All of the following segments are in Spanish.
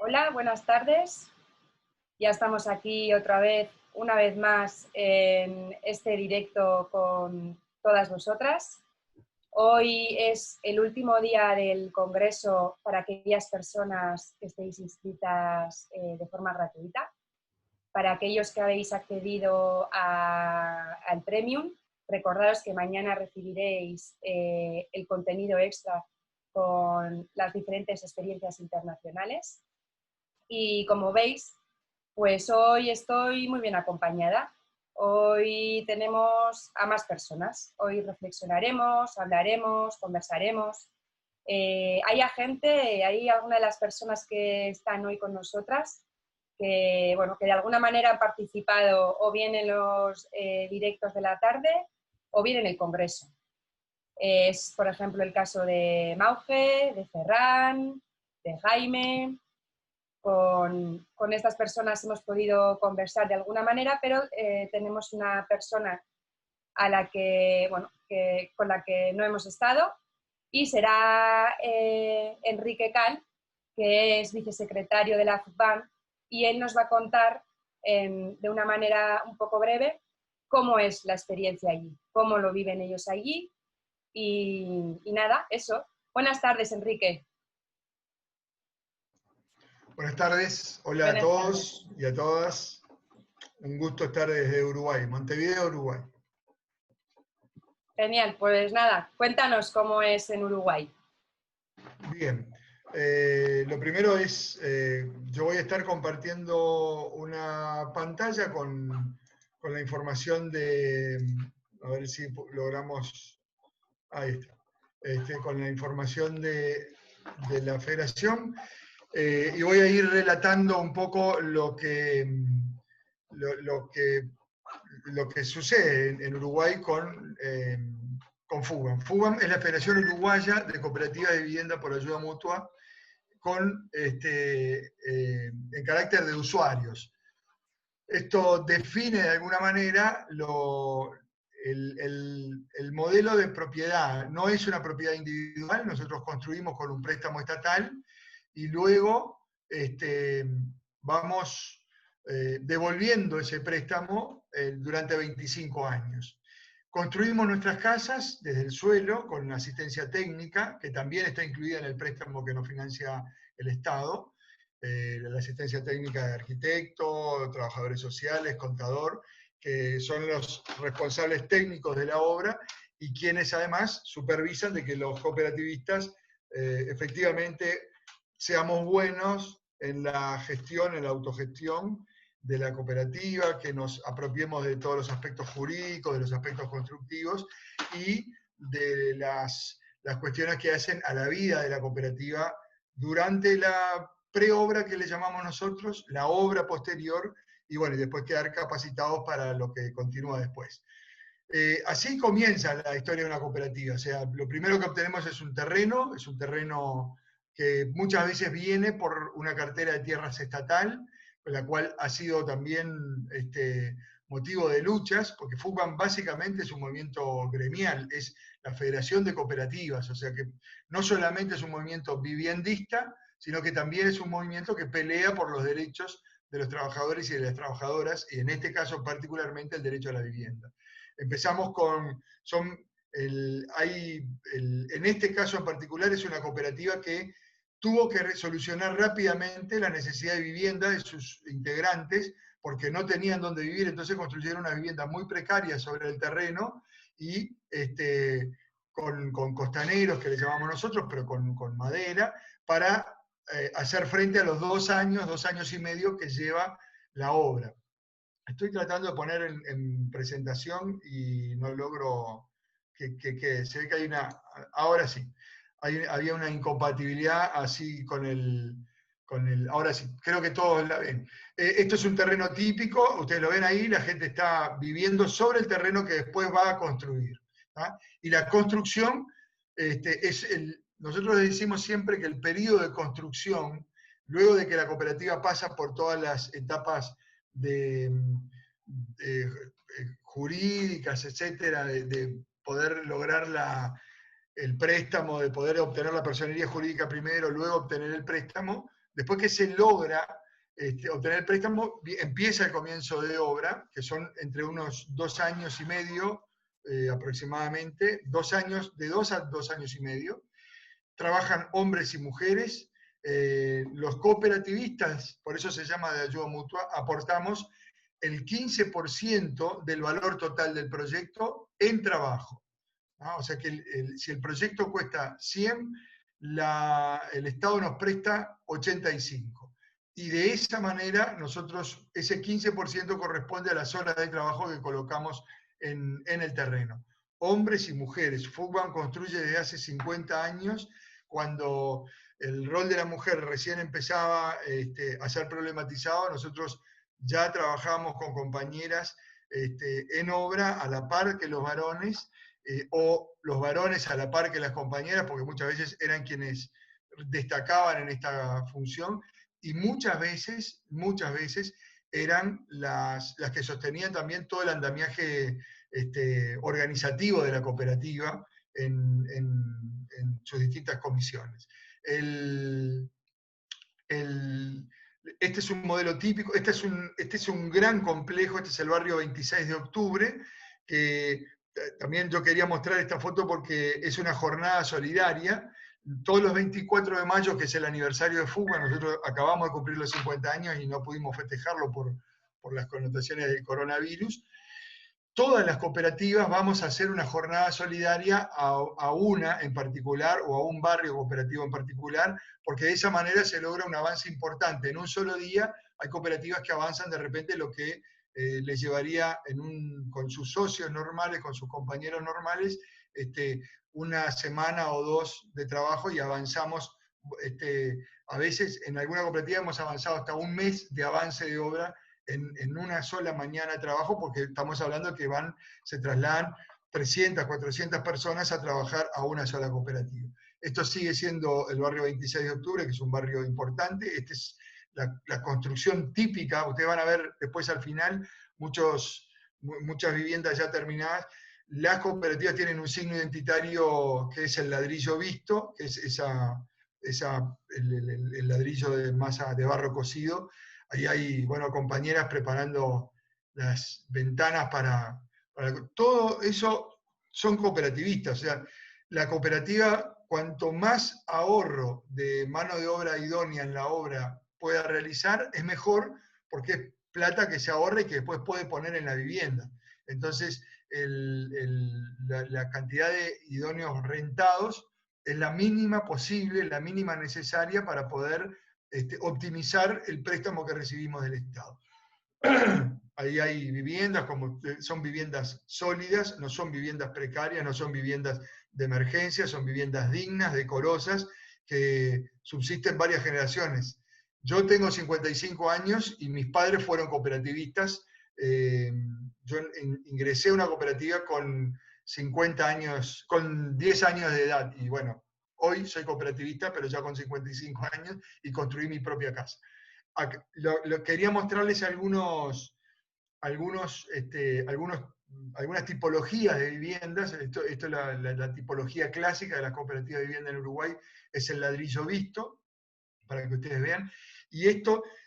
Hola, buenas tardes. Ya estamos aquí otra vez, una vez más, en este directo con todas vosotras. Hoy es el último día del Congreso para aquellas personas que estéis inscritas de forma gratuita. Para aquellos que habéis accedido al Premium, recordaros que mañana recibiréis el contenido extra con las diferentes experiencias internacionales. Y como veis, pues hoy estoy muy bien acompañada. Hoy tenemos a más personas. Hoy reflexionaremos, hablaremos, conversaremos. Hay alguna de las personas que están hoy con nosotras que, bueno, que de alguna manera han participado o bien en los directos de la tarde o bien en el Congreso. Es, por ejemplo, el caso de Mauge, de Ferran, de Jaime. Con estas personas hemos podido conversar de alguna manera, pero tenemos una persona a la que, bueno, con la que no hemos estado y será Enrique Cal, que es vicesecretario de la FUCBAN, y él nos va a contar de una manera un poco breve cómo es la experiencia allí, cómo lo viven ellos allí y nada, eso. Buenas tardes, Enrique. Buenas tardes, hola a Buenas todos tardes. y a todas. Un gusto estar desde Uruguay, Montevideo, Uruguay. Genial, pues nada, cuéntanos cómo es en Uruguay. Bien, lo primero es, yo voy a estar compartiendo una pantalla con la información de, a ver si logramos, ahí está, con la información de la federación. Y voy a ir relatando un poco lo que sucede en Uruguay con FUGAM. FUGAM es la Federación Uruguaya de Cooperativas de Vivienda por Ayuda Mutua en carácter de usuarios. Esto define de alguna manera el modelo de propiedad. No es una propiedad individual, nosotros construimos con un préstamo estatal y luego vamos devolviendo ese préstamo durante 25 años. Construimos nuestras casas desde el suelo con una asistencia técnica, que también está incluida en el préstamo que nos financia el Estado, la asistencia técnica de arquitecto, trabajadores sociales, contador, que son los responsables técnicos de la obra y quienes además supervisan de que los cooperativistas efectivamente seamos buenos en la gestión, en la autogestión de la cooperativa, que nos apropiemos de todos los aspectos jurídicos, de los aspectos constructivos y de las cuestiones que hacen a la vida de la cooperativa durante la preobra que le llamamos nosotros, la obra posterior, y bueno, y después quedar capacitados para lo que continúa después. Así comienza la historia de una cooperativa, o sea, lo primero que obtenemos es un terreno que muchas veces viene por una cartera de tierras estatal, la cual ha sido también motivo de luchas, porque FUCBAM básicamente es un movimiento gremial, es la Federación de Cooperativas, o sea que no solamente es un movimiento viviendista, sino que también es un movimiento que pelea por los derechos de los trabajadores y de las trabajadoras, y en este caso particularmente el derecho a la vivienda. Empezamos en este caso en particular es una cooperativa que tuvo que solucionar rápidamente la necesidad de vivienda de sus integrantes, porque no tenían dónde vivir, entonces construyeron una vivienda muy precaria sobre el terreno y con costaneros, que le llamamos nosotros, pero con madera, para hacer frente a los 2 años y medio que lleva la obra. Estoy tratando de poner en presentación y no logro que se ve que hay una, ahora sí, había una incompatibilidad así con el, ahora sí, creo que todos la ven. Esto es un terreno típico, ustedes lo ven ahí, la gente está viviendo sobre el terreno que después va a construir. ¿tá? Y la construcción, nosotros decimos siempre que el periodo de construcción, luego de que la cooperativa pasa por todas las etapas de jurídicas, etcétera, de poder lograr el préstamo, de poder obtener la personería jurídica primero, luego obtener el préstamo, después que se logra obtener el préstamo, empieza el comienzo de obra, que son entre unos 2 años y medio aproximadamente, 2 años, de 2 a 2 años y medio. Trabajan hombres y mujeres. Los cooperativistas, por eso se llama de ayuda mutua, aportamos el 15% del valor total del proyecto en trabajo, ¿no? O sea que si el proyecto cuesta 100, el Estado nos presta 85. Y de esa manera nosotros, ese 15% corresponde a las horas de trabajo que colocamos en el terreno. Hombres y mujeres. Fugban construye desde hace 50 años, cuando el rol de la mujer recién empezaba a ser problematizado. Nosotros ya trabajamos con compañeras en obra a la par que los varones, o los varones a la par que las compañeras, porque muchas veces eran quienes destacaban en esta función, y muchas veces eran las que sostenían también todo el andamiaje organizativo de la cooperativa en sus distintas comisiones. Este es un modelo típico, este es un gran complejo, este es el barrio 26 de octubre, que también yo quería mostrar esta foto porque es una jornada solidaria. Todos los 24 de mayo, que es el aniversario de Fugban, nosotros acabamos de cumplir los 50 años y no pudimos festejarlo por las connotaciones del coronavirus. Todas las cooperativas vamos a hacer una jornada solidaria a una en particular, o a un barrio cooperativo en particular, porque de esa manera se logra un avance importante. En un solo día hay cooperativas que avanzan de repente lo que les llevaría con sus socios normales, con sus compañeros normales, una semana o 2 de trabajo, y avanzamos. A veces en alguna cooperativa hemos avanzado hasta un mes de avance de obra en una sola mañana de trabajo, porque estamos hablando de que se trasladan 300, 400 personas a trabajar a una sola cooperativa. Esto sigue siendo el barrio 26 de octubre, que es un barrio importante. Esta es la construcción típica. Ustedes van a ver después al final muchas viviendas ya terminadas. Las cooperativas tienen un signo identitario que es el ladrillo visto, que es el ladrillo de masa de barro cocido. Ahí hay, compañeras preparando las ventanas para todo eso. Son cooperativistas. O sea, la cooperativa, cuanto más ahorro de mano de obra idónea en la obra pueda realizar, es mejor, porque es plata que se ahorra y que después puede poner en la vivienda. Entonces, la cantidad de idóneos rentados es la mínima posible, la mínima necesaria para poder optimizar el préstamo que recibimos del Estado. Ahí hay viviendas, son viviendas sólidas, no son viviendas precarias, no son viviendas de emergencia, son viviendas dignas, decorosas, que subsisten varias generaciones. Yo tengo 55 años y mis padres fueron cooperativistas. Yo ingresé a una cooperativa con 50 años, con 10 años de edad, y hoy soy cooperativista, pero ya con 55 años, y construí mi propia casa. Quería mostrarles algunas tipologías de viviendas. Esto es la tipología clásica de la cooperativa de vivienda en Uruguay, es el ladrillo visto, para que ustedes vean. Y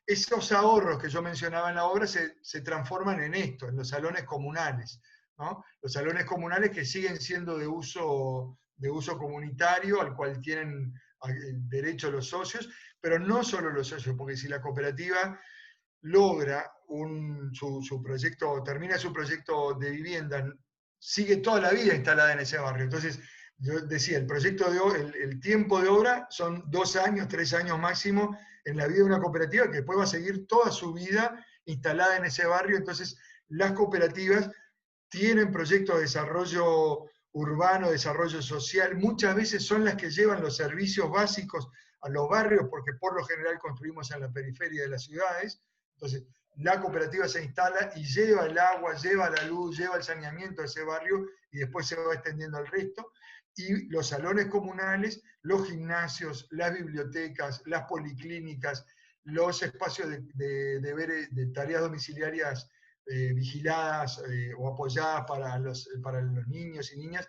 esos ahorros que yo mencionaba en la obra se transforman en esto, en los salones comunales, ¿no? Los salones comunales que siguen siendo de uso comunitario, al cual tienen derecho los socios, pero no solo los socios, porque si la cooperativa logra su proyecto, termina su proyecto de vivienda, sigue toda la vida instalada en ese barrio. Entonces, yo decía, el tiempo de obra son 2 años, 3 años máximo en la vida de una cooperativa, que después va a seguir toda su vida instalada en ese barrio. Entonces, las cooperativas tienen proyectos de desarrollo urbano, desarrollo social, muchas veces son las que llevan los servicios básicos a los barrios, porque por lo general construimos en la periferia de las ciudades. Entonces, la cooperativa se instala y lleva el agua, lleva la luz, lleva el saneamiento a ese barrio, y después se va extendiendo al resto. Y los salones comunales, los gimnasios, las bibliotecas, las policlínicas, los espacios de tareas domiciliarias vigiladas o apoyadas para los niños y niñas,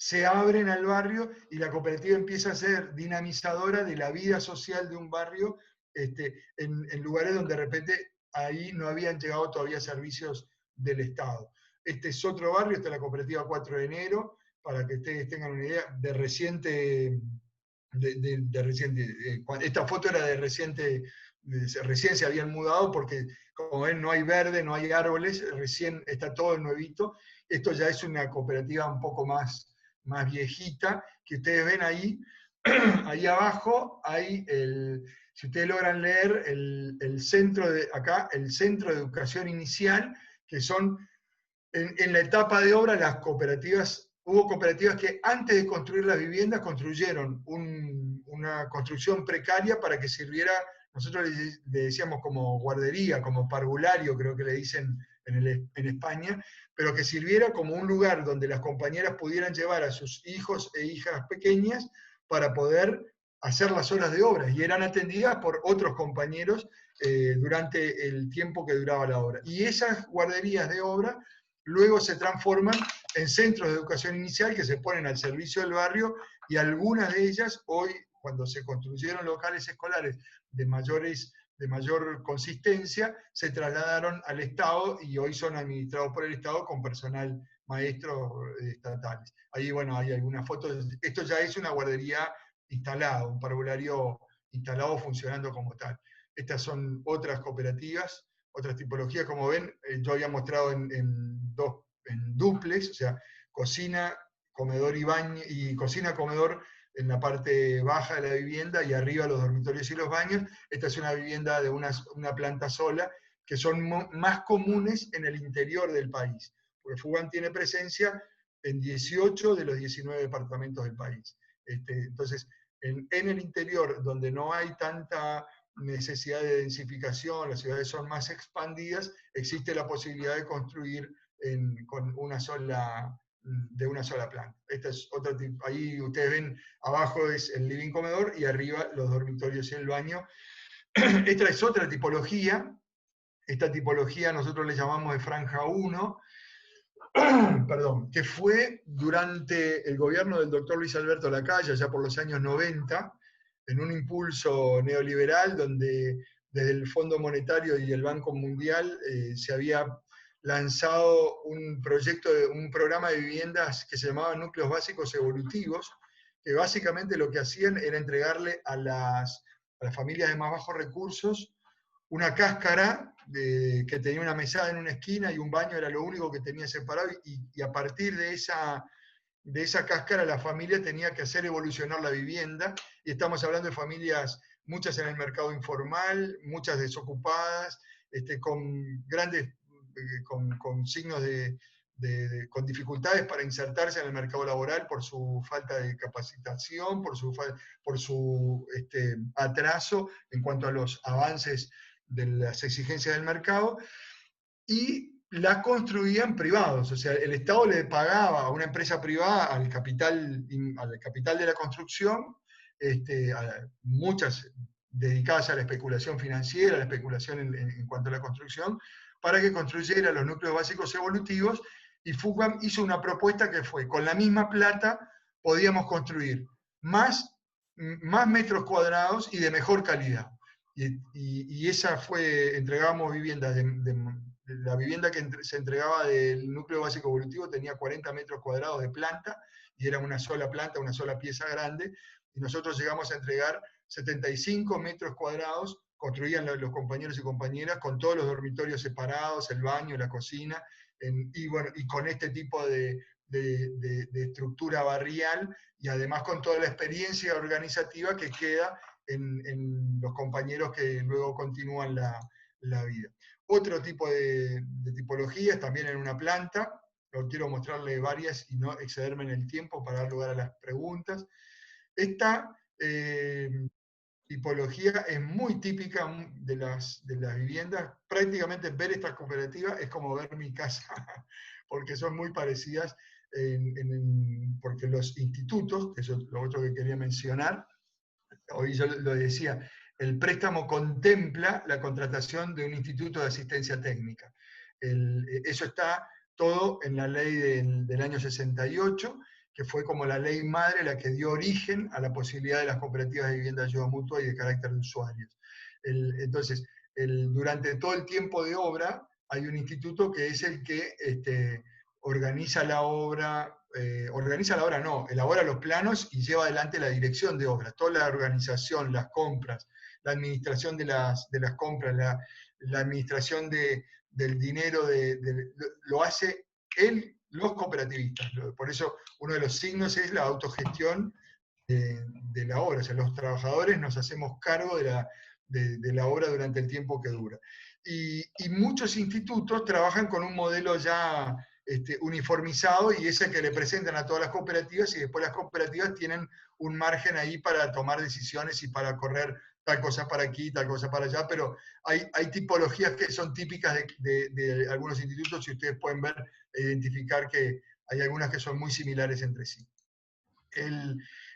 se abren al barrio y la cooperativa empieza a ser dinamizadora de la vida social de un barrio en lugares donde de repente ahí no habían llegado todavía servicios del Estado. Este es otro barrio, esta es la cooperativa 4 de enero, para que ustedes tengan una idea, de reciente, esta foto era de reciente, recién se habían mudado porque como ven no hay verde, no hay árboles, recién está todo nuevito. Esto ya es una cooperativa un poco más viejita, que ustedes ven ahí, ahí abajo hay si ustedes logran leer el centro acá, el Centro de Educación Inicial, que son en la etapa de obra las cooperativas, hubo cooperativas que antes de construir las viviendas construyeron una construcción precaria para que sirviera, nosotros le decíamos como guardería, como parvulario, creo que le dicen en España, pero que sirviera como un lugar donde las compañeras pudieran llevar a sus hijos e hijas pequeñas para poder hacer las horas de obra, y eran atendidas por otros compañeros durante el tiempo que duraba la obra. Y esas guarderías de obra luego se transforman en centros de educación inicial que se ponen al servicio del barrio, y algunas de ellas hoy, cuando se construyeron locales escolares de mayor consistencia, se trasladaron al Estado y hoy son administrados por el Estado con personal maestro estatales. Ahí, bueno, hay algunas fotos. Esto ya es una guardería instalada, un parvulario instalado funcionando como tal. Estas son otras cooperativas, otras tipologías, como ven, yo había mostrado en dúplex, o sea, cocina, comedor y baño, y cocina, comedor en la parte baja de la vivienda y arriba los dormitorios y los baños. Esta es una vivienda de una planta sola, que son más comunes en el interior del país, porque Fugan tiene presencia en 18 de los 19 departamentos del país. Entonces, en el interior, donde no hay tanta necesidad de densificación, las ciudades son más expandidas, existe la posibilidad de construir con de una sola planta. Esta es otra, ahí ustedes ven, abajo es el living comedor y arriba los dormitorios y el baño. Esta es otra tipología. Esta tipología nosotros le llamamos de franja 1, perdón, que fue durante el gobierno del doctor Luis Alberto Lacalle, ya por los años 90, en un impulso neoliberal donde desde el Fondo Monetario y el Banco Mundial se había lanzado un programa de viviendas que se llamaba Núcleos Básicos Evolutivos, que básicamente lo que hacían era entregarle a las familias de más bajos recursos una cáscara que tenía una mesada en una esquina y un baño era lo único que tenía separado, y a partir de esa cáscara la familia tenía que hacer evolucionar la vivienda, y estamos hablando de familias, muchas en el mercado informal, muchas desocupadas, con grandes, con signos con dificultades para insertarse en el mercado laboral por su falta de capacitación, por su atraso en cuanto a los avances de las exigencias del mercado, y la construían privados, o sea, el Estado le pagaba a una empresa privada al capital de la construcción, muchas dedicadas a la especulación financiera, a la especulación en cuanto a la construcción, para que construyera los núcleos básicos evolutivos, y Fugam hizo una propuesta que fue, con la misma plata podíamos construir más metros cuadrados y de mejor calidad. Y esa fue, entregábamos viviendas, la vivienda que se entregaba del núcleo básico evolutivo tenía 40 metros cuadrados de planta, y era una sola planta, una sola pieza grande, y nosotros llegamos a entregar 75 metros cuadrados, construían los compañeros y compañeras, con todos los dormitorios separados, el baño, la cocina, y con este tipo de estructura barrial, y además con toda la experiencia organizativa que queda en los compañeros que luego continúan la vida. Otro tipo de tipologías, también en una planta, quiero mostrarle varias y no excederme en el tiempo para dar lugar a las preguntas. Esta tipología es muy típica de las viviendas. Prácticamente ver estas cooperativas es como ver mi casa, porque son muy parecidas, porque los institutos, que es lo otro que quería mencionar, hoy yo lo decía, el préstamo contempla la contratación de un instituto de asistencia técnica. Eso está todo en la ley del año 68, que fue como la ley madre la que dio origen a la posibilidad de las cooperativas de vivienda de ayuda mutua y de carácter de usuarios. Entonces, durante todo el tiempo de obra hay un instituto que es el que organiza la obra, elabora los planos y lleva adelante la dirección de obra, toda la organización, las compras, la administración de las compras, la administración del dinero, lo hace los cooperativistas. Por eso uno de los signos es la autogestión de la obra, o sea, los trabajadores nos hacemos cargo de la obra durante el tiempo que dura. Y muchos institutos trabajan con un modelo ya uniformizado, y es el que le presentan a todas las cooperativas, y después las cooperativas tienen un margen ahí para tomar decisiones y para correr tal cosa para aquí, tal cosa para allá, pero hay tipologías que son típicas de algunos institutos, y ustedes pueden ver e identificar que hay algunas que son muy similares entre sí.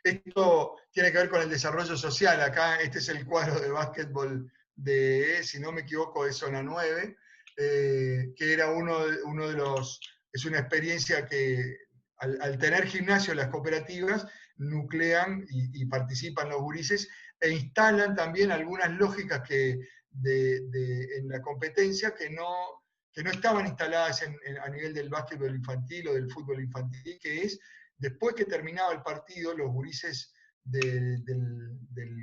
Esto tiene que ver con el desarrollo social. Acá este es el cuadro de básquetbol de, si no me equivoco, de Zona 9, que era uno de los... Es una experiencia que al tener gimnasio las cooperativas nuclean y participan los gurises e instalan también algunas lógicas en la competencia que no estaban instaladas a nivel del básquetbol infantil o del fútbol infantil, que es, después que terminaba el partido, los gurises del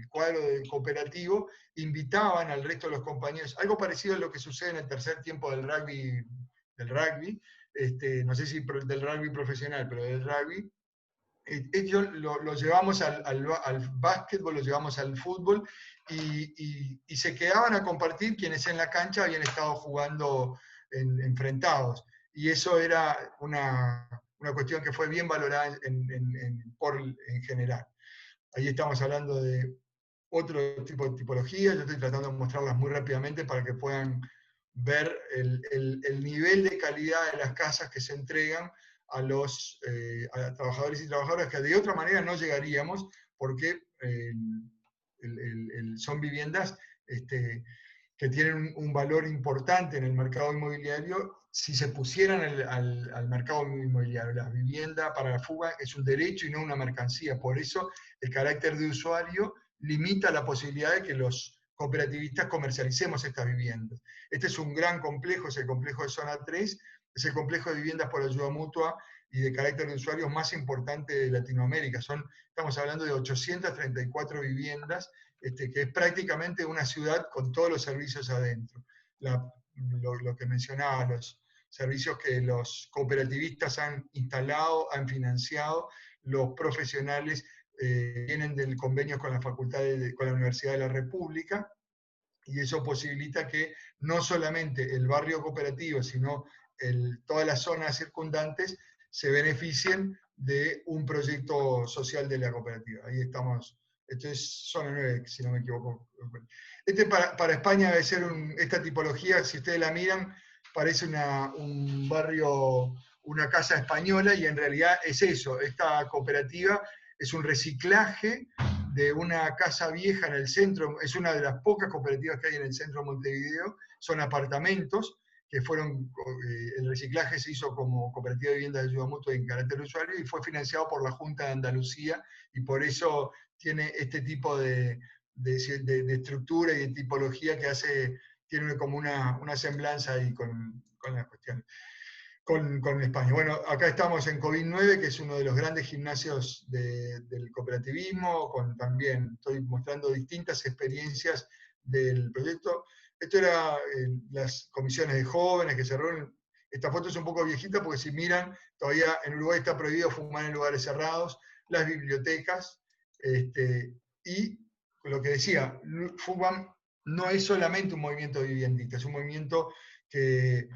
cuadro del cooperativo invitaban al resto de los compañeros, algo parecido a lo que sucede en el tercer tiempo del rugby, no sé si del rugby profesional, pero del rugby. Ellos lo llevamos al básquetbol, lo llevamos al fútbol, y se quedaban a compartir quienes en la cancha habían estado jugando enfrentados. Y eso era una cuestión que fue bien valorada en general. Ahí estamos hablando de otro tipo de tipologías. Yo estoy tratando de mostrarlas muy rápidamente para que puedan ver el nivel de calidad de las casas que se entregan a los trabajadores y trabajadoras, que de otra manera no llegaríamos, porque son viviendas que tienen un valor importante en el mercado inmobiliario. Si se pusieran al mercado inmobiliario, la vivienda para la fuga es un derecho y no una mercancía. Por eso el carácter de usuario limita la posibilidad de que los cooperativistas comercialicemos estas viviendas. Este es un gran complejo, es el complejo de Zona 3, es el complejo de viviendas por ayuda mutua y de carácter de usuario más importante de Latinoamérica. Estamos hablando de 834 viviendas, que es prácticamente una ciudad con todos los servicios adentro. Lo que mencionaba, los servicios que los cooperativistas han instalado, han financiado, los profesionales vienen del convenio con la con la Universidad de la República, y eso posibilita que no solamente el barrio cooperativo, sino todas las zonas circundantes se beneficien de un proyecto social de la cooperativa. Ahí estamos. Esto es Zona 9, si no me equivoco. Para España debe ser esta tipología, si ustedes la miran, parece un barrio, una casa española, y en realidad es eso. Esta cooperativa es un reciclaje de una casa vieja en el centro. Es una de las pocas cooperativas que hay en el centro de Montevideo. Son apartamentos que el reciclaje se hizo como cooperativa de vivienda de ayuda mutua en carácter de usuario, y fue financiado por la Junta de Andalucía, y por eso tiene este tipo de estructura y de tipología que tiene como una semblanza ahí con la cuestión, con España. Bueno, acá estamos en COVID-9, que es uno de los grandes gimnasios del cooperativismo, también estoy mostrando distintas experiencias del proyecto. Esto era las comisiones de jóvenes que se reúnen. Esta foto es un poco viejita porque, si miran, todavía en Uruguay está prohibido fumar en lugares cerrados, las bibliotecas, y lo que decía, FUBAM no es solamente un movimiento viviendista, es un movimiento que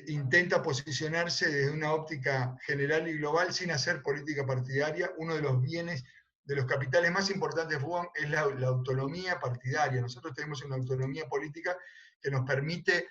intenta posicionarse desde una óptica general y global sin hacer política partidaria. Uno de los bienes, de los capitales más importantes de FUBAM es la autonomía partidaria. Nosotros tenemos una autonomía política que nos permite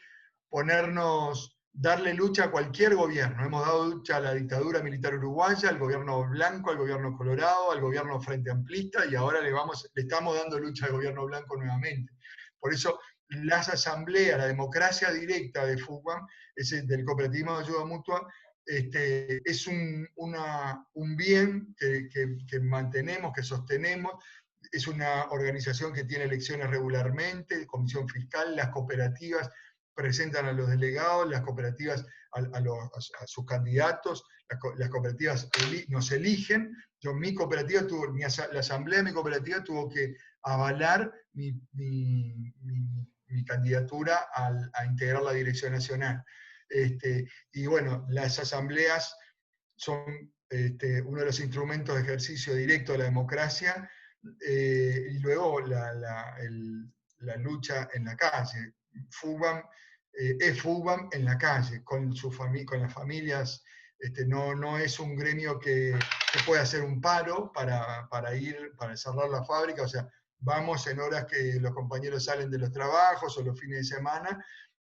darle lucha a cualquier gobierno. Hemos dado lucha a la dictadura militar uruguaya, al gobierno blanco, al gobierno colorado, al gobierno frente amplista, y ahora le estamos dando lucha al gobierno blanco nuevamente. Por eso las asambleas, la democracia directa de FUBAM, del cooperativismo de ayuda mutua, es un bien que mantenemos, que sostenemos. Es una organización que tiene elecciones regularmente, comisión fiscal, las cooperativas presentan a los delegados, las cooperativas a sus candidatos, las cooperativas nos eligen. Mi cooperativa la asamblea de mi cooperativa tuvo que avalar mi candidatura a integrar la dirección nacional. Y bueno, las asambleas son uno de los instrumentos de ejercicio directo de la democracia, y luego la lucha en la calle. FUBAM es FUBAM en la calle, con las familias. No es un gremio que pueda hacer un paro para cerrar la fábrica, o sea, vamos en horas que los compañeros salen de los trabajos o los fines de semana,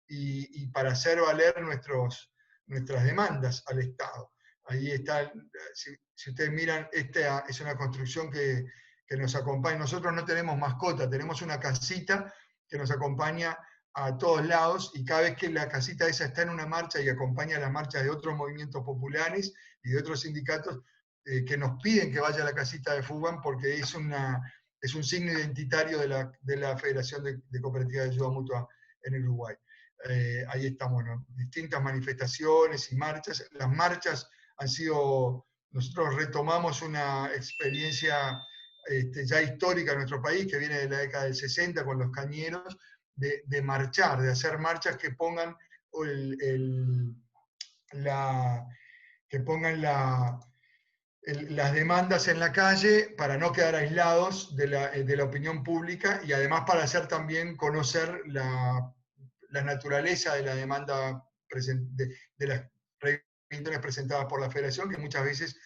y para hacer valer nuestras demandas al Estado. Ahí está, si ustedes miran, esta es una construcción que nos acompaña. Nosotros no tenemos mascota, tenemos una casita que nos acompaña a todos lados, y cada vez que la casita esa está en una marcha y acompaña las marchas de otros movimientos populares y de otros sindicatos, que nos piden que vaya a la casita de FUBAM, porque es un signo identitario de la Federación de Cooperativas de Ayuda Mutua en el Uruguay. Ahí estamos, ¿no? Distintas manifestaciones y marchas. Las marchas han sido, nosotros retomamos una experiencia ya histórica en nuestro país, que viene de la década del 60 con los cañeros, de marchar, de hacer marchas que pongan las demandas en la calle, para no quedar aislados de la opinión pública, y además para hacer también conocer la naturaleza de la demanda, de las reivindicaciones presentadas por la Federación, que muchas veces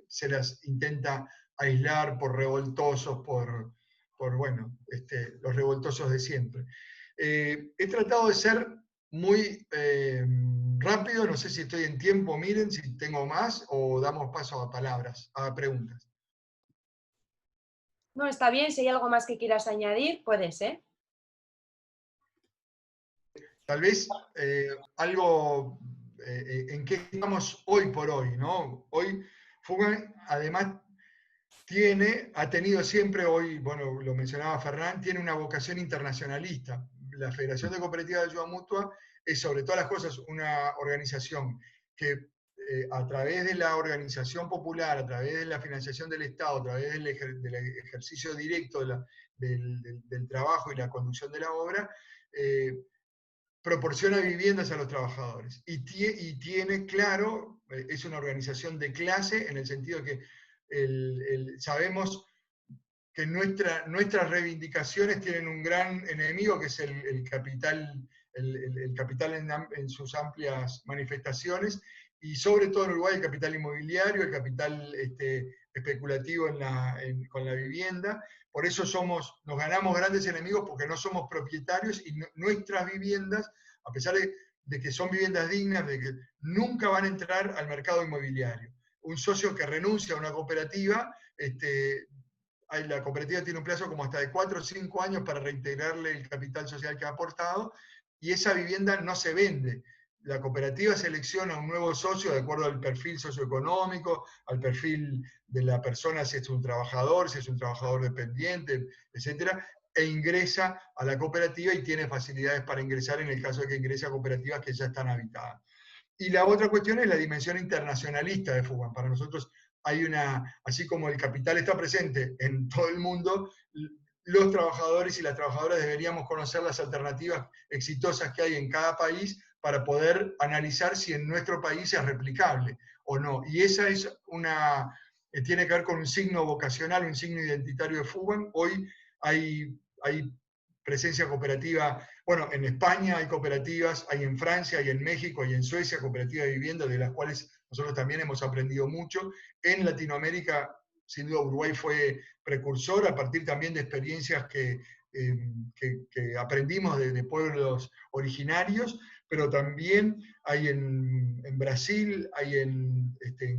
se las intenta aislar por revoltosos, por los revoltosos de siempre. He tratado de ser muy rápido, no sé si estoy en tiempo, miren, si tengo más, o damos paso a palabras, a preguntas. No, está bien, si hay algo más que quieras añadir, puedes, ¿eh? Tal vez algo en qué estamos hoy por hoy, ¿no? Hoy FUBAM, además, ha tenido siempre, hoy, bueno, lo mencionaba Fernán, tiene una vocación internacionalista. La Federación de Cooperativas de Ayuda Mutua es, sobre todas las cosas, una organización que a través de la organización popular, a través de la financiación del Estado, a través del ejercicio directo del trabajo y la conducción de la obra, proporciona viviendas a los trabajadores. Y tiene claro, es una organización de clase, en el sentido que sabemos que nuestras reivindicaciones tienen un gran enemigo, que es el capital, el capital en sus amplias manifestaciones, y sobre todo en Uruguay el capital inmobiliario, el capital especulativo con la vivienda. Por eso nos ganamos grandes enemigos, porque no somos propietarios, y nuestras viviendas, a pesar de que son viviendas dignas, de que nunca van a entrar al mercado inmobiliario. Un socio que renuncia a una cooperativa, la cooperativa tiene un plazo como hasta de 4 o 5 años para reintegrarle el capital social que ha aportado, y esa vivienda no se vende. La cooperativa selecciona un nuevo socio de acuerdo al perfil socioeconómico, al perfil de la persona, si es un trabajador dependiente, etc., e ingresa a la cooperativa, y tiene facilidades para ingresar en el caso de que ingrese a cooperativas que ya están habitadas. Y la otra cuestión es la dimensión internacionalista de FUBAM. Para nosotros así como el capital está presente en todo el mundo, los trabajadores y las trabajadoras deberíamos conocer las alternativas exitosas que hay en cada país, para poder analizar si en nuestro país es replicable o no. Y esa tiene que ver con un signo vocacional, un signo identitario de FUBAM. Hoy hay presencia cooperativa, bueno, en España hay cooperativas, hay en Francia, hay en México, hay en Suecia cooperativas de vivienda, de las cuales nosotros también hemos aprendido mucho. En Latinoamérica, sin duda, Uruguay fue precursor, a partir también de experiencias que aprendimos de pueblos originarios, pero también hay en Brasil, hay en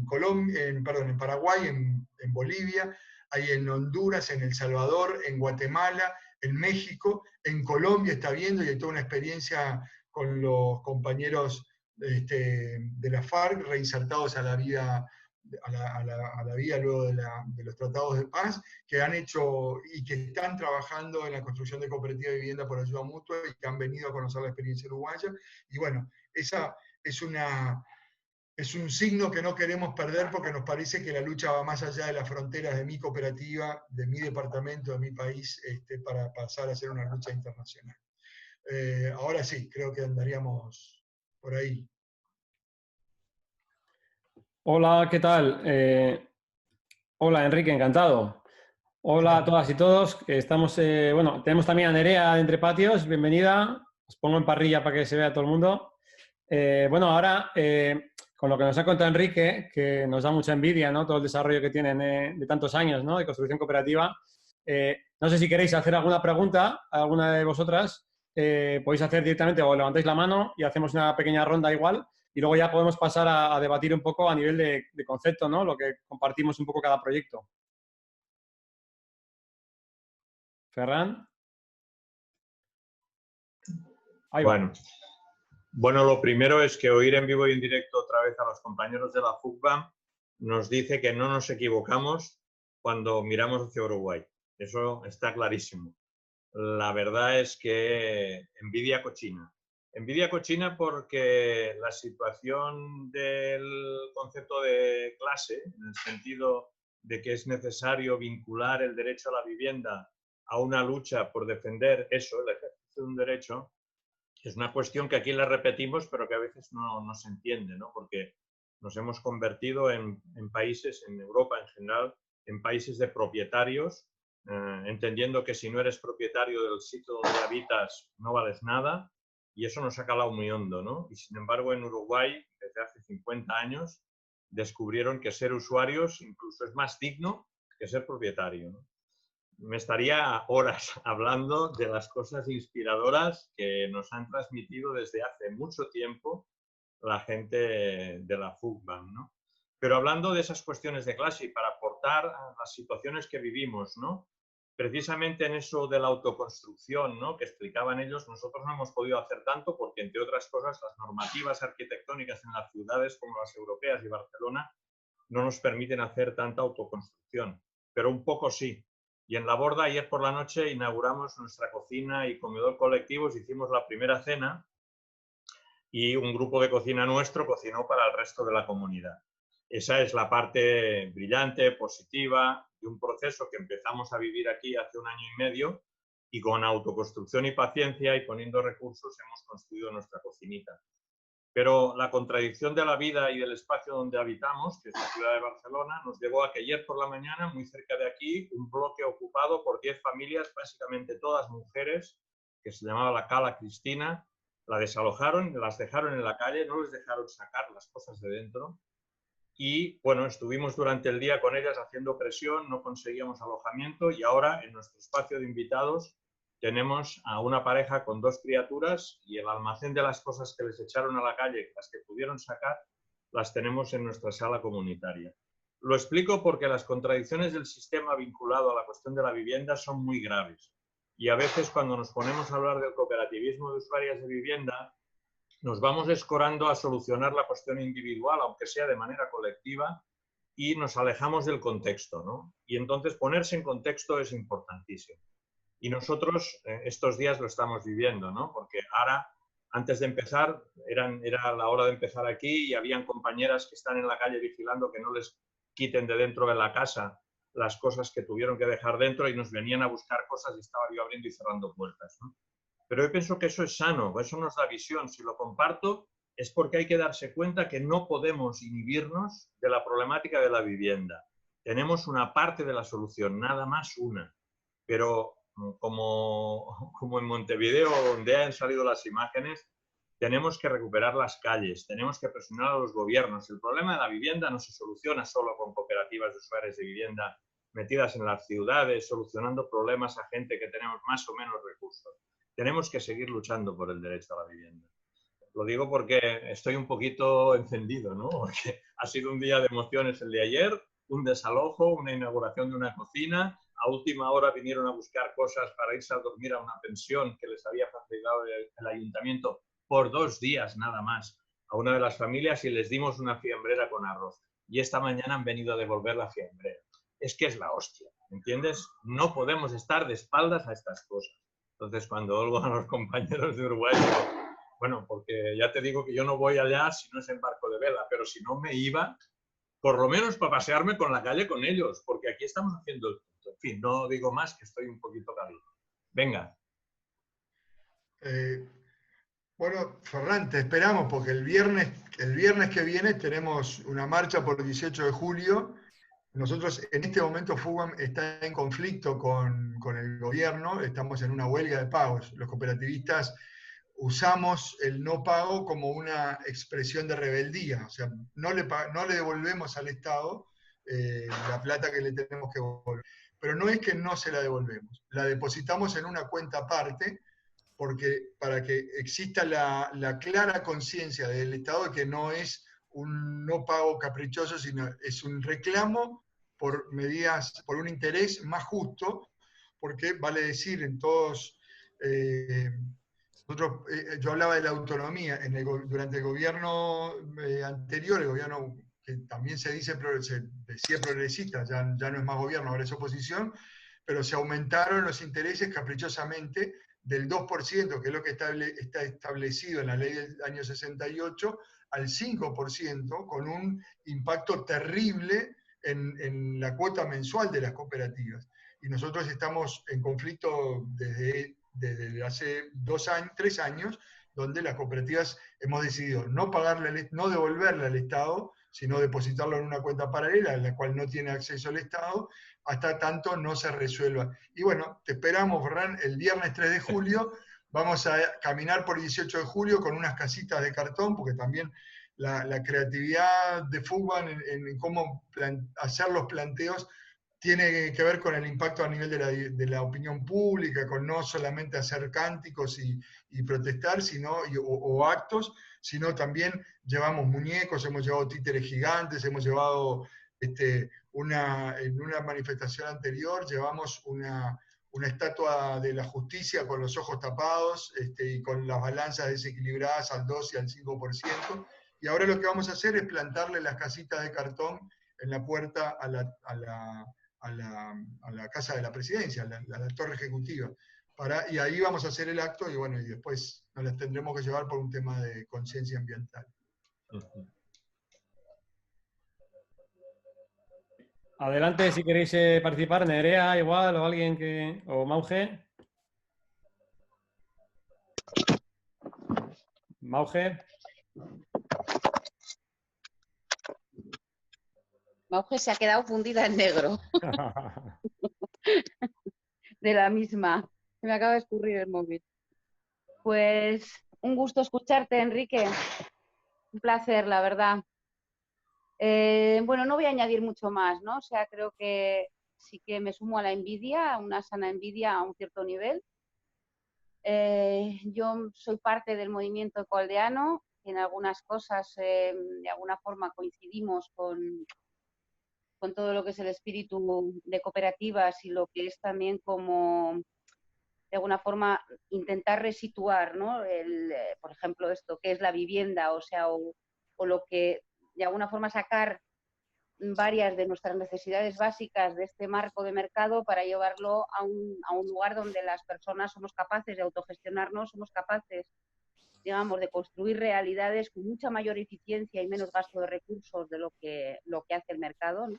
Colombia, en Paraguay, en Bolivia, hay en Honduras, en El Salvador, en Guatemala, en México, en Colombia está viendo, y hay toda una experiencia con los compañeros de la FARC reinsertados a la vida, a la vida luego de los tratados de paz, que han hecho y que están trabajando en la construcción de cooperativas de vivienda por ayuda mutua y que han venido a conocer la experiencia uruguaya. Y bueno, esa es un signo que no queremos perder porque nos parece que la lucha va más allá de las fronteras de mi cooperativa, de mi departamento, de mi país, para pasar a ser una lucha internacional. Ahora sí, creo que andaríamos por ahí. Hola, ¿qué tal? Hola, Enrique, encantado. Hola a todas y todos. Estamos, bueno, tenemos también a Nerea de Entre Patios. Bienvenida. Os pongo en parrilla para que se vea todo el mundo. Bueno, ahora, con lo que nos ha contado Enrique, que nos da mucha envidia, ¿no? Todo el desarrollo que tienen de tantos años, ¿no? De construcción cooperativa. No sé si queréis hacer alguna pregunta a alguna de vosotras. Podéis hacer directamente o levantáis la mano y hacemos una pequeña ronda igual. Y luego ya podemos pasar a debatir un poco a nivel de concepto, ¿no? Lo que compartimos un poco cada proyecto. Ferran. Ahí va. Bueno, lo primero es que oír en vivo y en directo otra vez a los compañeros de la FUCBA nos dice que no nos equivocamos cuando miramos hacia Uruguay. Eso está clarísimo. La verdad es que envidia cochina. Envidia cochina porque la situación del concepto de clase, en el sentido de que es necesario vincular el derecho a la vivienda a una lucha por defender eso, el ejercicio de un derecho, es una cuestión que aquí la repetimos, pero que a veces no se entiende, ¿no? Porque nos hemos convertido en países, en Europa en general, en países de propietarios, entendiendo que si no eres propietario del sitio donde habitas no vales nada, y eso nos ha calado muy hondo, ¿no? Y sin embargo en Uruguay, desde hace 50 años, descubrieron que ser usuarios incluso es más digno que ser propietario, ¿no? Me estaría horas hablando de las cosas inspiradoras que nos han transmitido desde hace mucho tiempo la gente de la FUCBA, ¿no? Pero hablando de esas cuestiones de clase y para aportar a las situaciones que vivimos, ¿no? Precisamente en eso de la autoconstrucción, ¿no? Que explicaban ellos, nosotros no hemos podido hacer tanto porque, entre otras cosas, las normativas arquitectónicas en las ciudades como las europeas y Barcelona no nos permiten hacer tanta autoconstrucción, pero un poco sí. Y en La Borda, ayer por la noche, inauguramos nuestra cocina y comedor colectivos, hicimos la primera cena y un grupo de cocina nuestro cocinó para el resto de la comunidad. Esa es la parte brillante, positiva, de un proceso que empezamos a vivir aquí hace un año y medio y con autoconstrucción y paciencia y poniendo recursos hemos construido nuestra cocinita. Pero la contradicción de la vida y del espacio donde habitamos, que es la ciudad de Barcelona, nos llevó a que ayer por la mañana, muy cerca de aquí, un bloque ocupado por 10 familias, básicamente todas mujeres, que se llamaba la Cala Cristina, la desalojaron, las dejaron en la calle, no les dejaron sacar las cosas de dentro. Y bueno, estuvimos durante el día con ellas haciendo presión, no conseguíamos alojamiento y ahora en nuestro espacio de invitados tenemos a una pareja con 2 criaturas y el almacén de las cosas que les echaron a la calle, las que pudieron sacar, las tenemos en nuestra sala comunitaria. Lo explico porque las contradicciones del sistema vinculado a la cuestión de la vivienda son muy graves. Y a veces cuando nos ponemos a hablar del cooperativismo de usuarias de vivienda, nos vamos escorando a solucionar la cuestión individual, aunque sea de manera colectiva, y nos alejamos del contexto, ¿no? Y entonces ponerse en contexto es importantísimo. Y nosotros estos días lo estamos viviendo, ¿no? Porque ahora, antes de empezar, era la hora de empezar aquí y habían compañeras que están en la calle vigilando que no les quiten de dentro de la casa las cosas que tuvieron que dejar dentro y nos venían a buscar cosas y estaba yo abriendo y cerrando puertas, ¿no? Pero yo pienso que eso es sano, eso nos da visión. Si lo comparto es porque hay que darse cuenta que no podemos inhibirnos de la problemática de la vivienda. Tenemos una parte de la solución, nada más una. Pero como en Montevideo, donde han salido las imágenes, tenemos que recuperar las calles, tenemos que presionar a los gobiernos. El problema de la vivienda no se soluciona solo con cooperativas de usuarios de vivienda metidas en las ciudades, solucionando problemas a gente que tenemos más o menos recursos. Tenemos que seguir luchando por el derecho a la vivienda. Lo digo porque estoy un poquito encendido, ¿no? Porque ha sido un día de emociones el de ayer, un desalojo, una inauguración de una cocina. A última hora vinieron a buscar cosas para irse a dormir a una pensión que les había facilitado el ayuntamiento por 2 días nada más, a una de las familias y les dimos una fiambrera con arroz. Y esta mañana han venido a devolver la fiambrera. Es que es la hostia, ¿entiendes? No podemos estar de espaldas a estas cosas. Entonces, cuando oigo a los compañeros de Uruguay, digo, bueno, porque ya te digo que yo no voy allá si no es en barco de vela, pero si no me iba, por lo menos para pasearme con la calle con ellos, porque aquí estamos haciendo el punto. En fin, no digo más, que estoy un poquito caliente. Venga. Bueno, Ferran, te esperamos porque el viernes que viene tenemos una marcha por el 18 de julio. Nosotros en este momento FUBAM está en conflicto con el gobierno, estamos en una huelga de pagos. Los cooperativistas usamos el no pago como una expresión de rebeldía, o sea, no le devolvemos al Estado la plata que le tenemos que devolver. Pero no es que no se la devolvemos, la depositamos en una cuenta aparte, porque para que exista la clara conciencia del Estado de que no es un no pago caprichoso, sino es un reclamo por medidas, por un interés más justo, porque vale decir en todos, yo hablaba de la autonomía, durante el gobierno anterior, el gobierno que también se decía progresista, ya no es más gobierno, ahora es oposición, pero se aumentaron los intereses caprichosamente del 2%, que es lo que está establecido en la ley del año 68, al 5%, con un impacto terrible en la cuota mensual de las cooperativas. Y nosotros estamos en conflicto desde hace 3 años, donde las cooperativas hemos decidido no devolverle al Estado, sino depositarlo en una cuenta paralela, en la cual no tiene acceso el Estado, hasta tanto no se resuelva. Y bueno, te esperamos, Ferran, el viernes 3 de julio, vamos a caminar por el 18 de julio con unas casitas de cartón, porque también la creatividad de FUBAM en cómo hacer los planteos tiene que ver con el impacto a nivel de la opinión pública, con no solamente hacer cánticos y protestar, o actos, sino también llevamos muñecos, hemos llevado títeres gigantes, hemos llevado, en una manifestación anterior, llevamos una estatua de la justicia con los ojos tapados y con las balanzas desequilibradas al 2 y al 5%. Y ahora lo que vamos a hacer es plantarle las casitas de cartón en la puerta a la Casa de la Presidencia, a la Torre Ejecutiva. Y ahí vamos a hacer el acto y bueno, y después nos las tendremos que llevar por un tema de conciencia ambiental. Adelante si queréis participar, Nerea igual, o alguien o Mauge. Mauge. Mauge se ha quedado fundida en negro. De la misma. Se me acaba de escurrir el móvil. Pues un gusto escucharte, Enrique. Un placer, la verdad. Bueno, no voy a añadir mucho más, ¿no? O sea, creo que sí que me sumo a la envidia, a una sana envidia a un cierto nivel. Yo soy parte del movimiento ecoaldeano, en algunas cosas de alguna forma coincidimos con todo lo que es el espíritu de cooperativas y lo que es también como, de alguna forma, intentar resituar, ¿no? Por ejemplo, esto que es la vivienda, o sea, o lo que, de alguna forma, sacar varias de nuestras necesidades básicas de este marco de mercado para llevarlo a un lugar donde las personas somos capaces de autogestionarnos, somos capaces, digamos, de construir realidades con mucha mayor eficiencia y menos gasto de recursos de lo que hace el mercado, ¿no?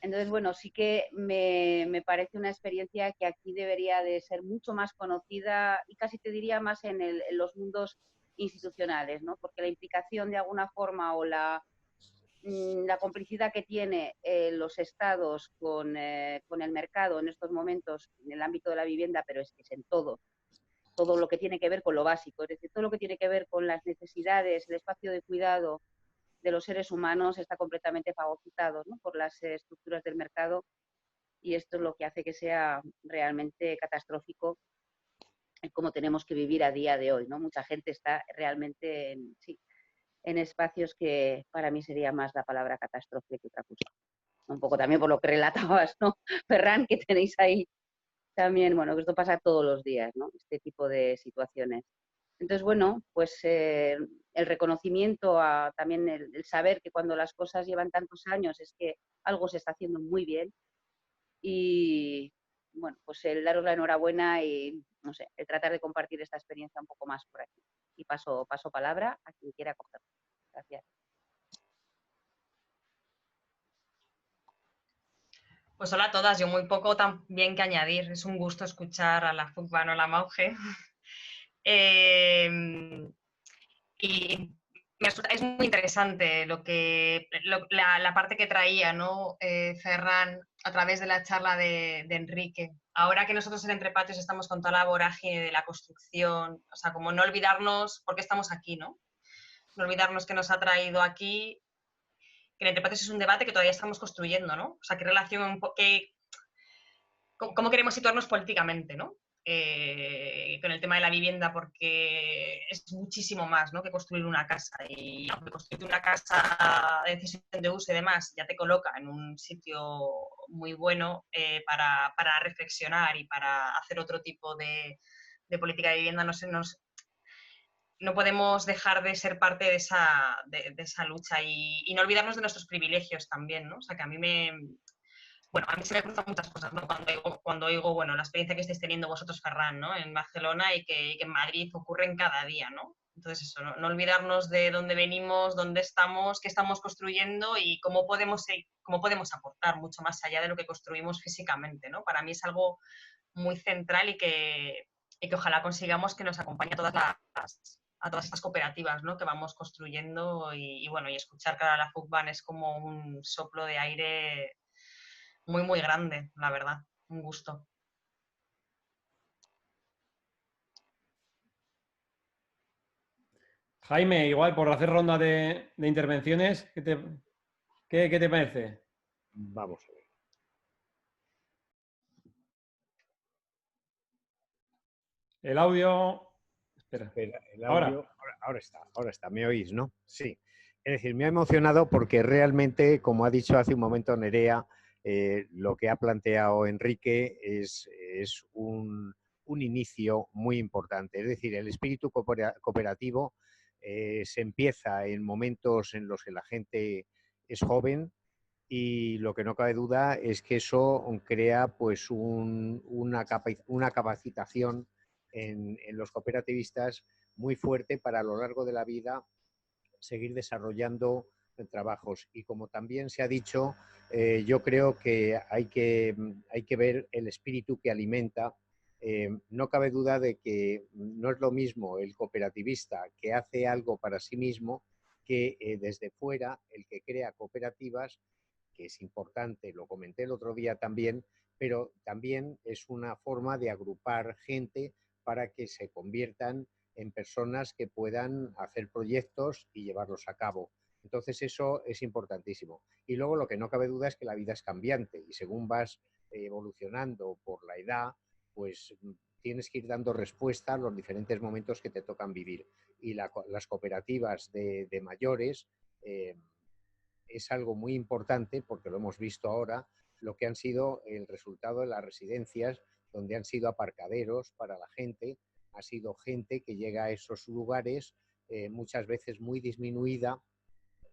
Entonces, bueno, sí que me parece una experiencia que aquí debería de ser mucho más conocida y casi te diría más en los mundos institucionales, ¿no? Porque la implicación de alguna forma o la complicidad que tiene los estados con el mercado en estos momentos en el ámbito de la vivienda, pero es que es en todo lo que tiene que ver con lo básico, es decir, todo lo que tiene que ver con las necesidades, el espacio de cuidado de los seres humanos está completamente fagocitado, ¿no? Por las estructuras del mercado, y esto es lo que hace que sea realmente catastrófico cómo tenemos que vivir a día de hoy, ¿no? Mucha gente está realmente en espacios que para mí sería más la palabra catástrofe que otra cosa. Un poco también por lo que relatabas, ¿no, Ferran, que tenéis ahí también, bueno, que esto pasa todos los días, ¿no? Este tipo de situaciones. Entonces, bueno, pues el reconocimiento, también el saber que cuando las cosas llevan tantos años es que algo se está haciendo muy bien y, bueno, pues el daros la enhorabuena y, no sé, el tratar de compartir esta experiencia un poco más por aquí. Y paso palabra a quien quiera cogerla. Gracias. Pues hola a todas, yo muy poco también que añadir. Es un gusto escuchar a la FUCBA, la Mauge. Y es muy interesante la parte que traía, ¿no? Ferran a través de la charla de Enrique. Ahora que nosotros en Entre Patios estamos con toda la vorágine de la construcción, o sea, como no olvidarnos por qué estamos aquí, ¿no? No olvidarnos que nos ha traído aquí, que en Entre Patios es un debate que todavía estamos construyendo, ¿no? O sea, qué relación, cómo queremos situarnos políticamente, ¿no? Con el tema de la vivienda, porque es muchísimo más, ¿no?, que construir una casa. Y aunque construir una casa de decisión de uso y demás ya te coloca en un sitio muy bueno para reflexionar y para hacer otro tipo de política de vivienda, no podemos dejar de ser parte de esa lucha y no olvidarnos de nuestros privilegios también, ¿no? O sea, que a mí se me cruzan muchas cosas, ¿no? Cuando oigo, bueno, la experiencia que estáis teniendo vosotros, Ferran, ¿no?, en Barcelona y que en Madrid ocurren cada día, ¿no? Entonces eso, no olvidarnos de dónde venimos, dónde estamos, qué estamos construyendo y cómo podemos aportar mucho más allá de lo que construimos físicamente, ¿no? Para mí es algo muy central y que ojalá consigamos que nos acompañe a todas estas cooperativas, ¿no?, que vamos construyendo y bueno, y escuchar que ahora la FUCBAN es como un soplo de aire muy, muy grande, la verdad. Un gusto. Jaime, igual por hacer ronda de intervenciones, ¿qué te parece? Vamos a ver. El audio... Espera. El audio, ahora está. ¿Me oís, no? Sí. Es decir, me ha emocionado porque realmente, como ha dicho hace un momento Nerea, lo que ha planteado Enrique es un inicio muy importante. Es decir, el espíritu cooperativo se empieza en momentos en los que la gente es joven y lo que no cabe duda es que eso crea pues una capacitación en los cooperativistas muy fuerte para a lo largo de la vida seguir desarrollando trabajos. Y como también se ha dicho, yo creo que hay que ver el espíritu que alimenta. No cabe duda de que no es lo mismo el cooperativista que hace algo para sí mismo que desde fuera el que crea cooperativas, que es importante, lo comenté el otro día también, pero también es una forma de agrupar gente para que se conviertan en personas que puedan hacer proyectos y llevarlos a cabo. Entonces eso es importantísimo. Y luego lo que no cabe duda es que la vida es cambiante y según vas evolucionando por la edad, pues tienes que ir dando respuesta a los diferentes momentos que te tocan vivir. Y las cooperativas de mayores es algo muy importante porque lo hemos visto ahora, lo que han sido el resultado de las residencias, donde han sido aparcaderos para la gente, ha sido gente que llega a esos lugares muchas veces muy disminuida,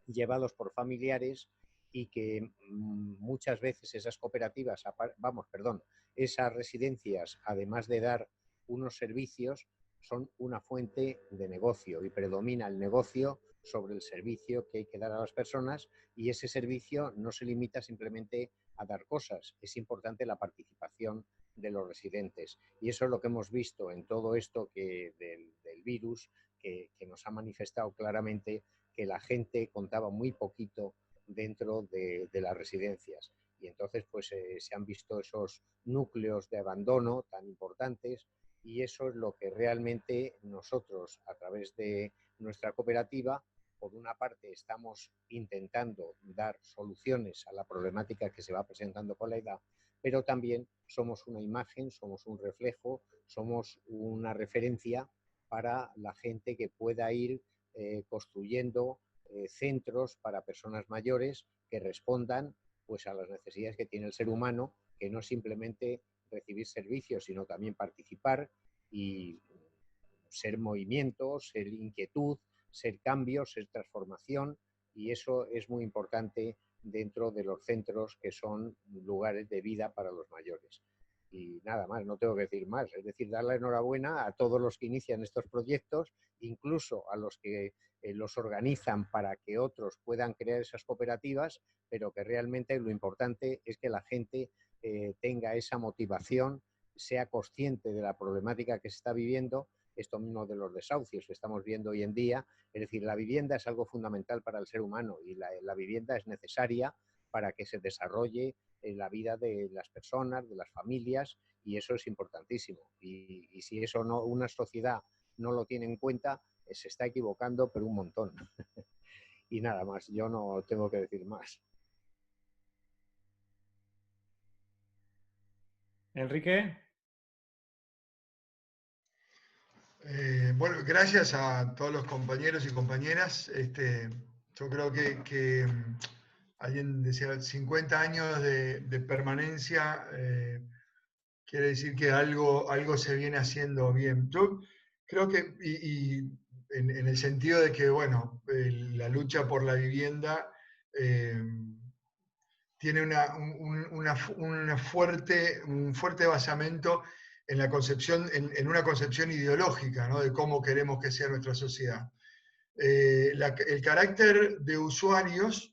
llevados por familiares y que muchas veces esas cooperativas, esas residencias, además de dar unos servicios, son una fuente de negocio y predomina el negocio sobre el servicio que hay que dar a las personas y ese servicio no se limita simplemente a dar cosas, es importante la participación de los residentes y eso es lo que hemos visto en todo esto del virus que nos ha manifestado claramente que la gente contaba muy poquito dentro de las residencias y entonces pues se han visto esos núcleos de abandono tan importantes y eso es lo que realmente nosotros a través de nuestra cooperativa por una parte estamos intentando dar soluciones a la problemática que se va presentando con la edad, pero también somos una imagen, somos un reflejo, somos una referencia para la gente que pueda ir construyendo centros para personas mayores que respondan pues, a las necesidades que tiene el ser humano, que no simplemente recibir servicios, sino también participar y ser movimiento, ser inquietud, ser cambio, ser transformación, y eso es muy importante dentro de los centros que son lugares de vida para los mayores. Y nada más, no tengo que decir más. Es decir, dar la enhorabuena a todos los que inician estos proyectos, incluso a los que los organizan para que otros puedan crear esas cooperativas, pero que realmente lo importante es que la gente tenga esa motivación, sea consciente de la problemática que se está viviendo, esto mismo de los desahucios que estamos viendo hoy en día. Es decir, la vivienda es algo fundamental para el ser humano y la vivienda es necesaria para que se desarrolle la vida de las personas, de las familias, y eso es importantísimo. Y si eso no, una sociedad no lo tiene en cuenta, se está equivocando, pero un montón. Y nada más, yo no tengo que decir más. Enrique. Bueno, gracias a todos los compañeros y compañeras. Yo creo que alguien decía 50 años de permanencia, quiere decir que algo se viene haciendo bien. Yo creo que, y en el sentido de que, bueno, la lucha por la vivienda tiene un fuerte basamento en la concepción, en una concepción ideológica, ¿no?, de cómo queremos que sea nuestra sociedad. El carácter de usuarios,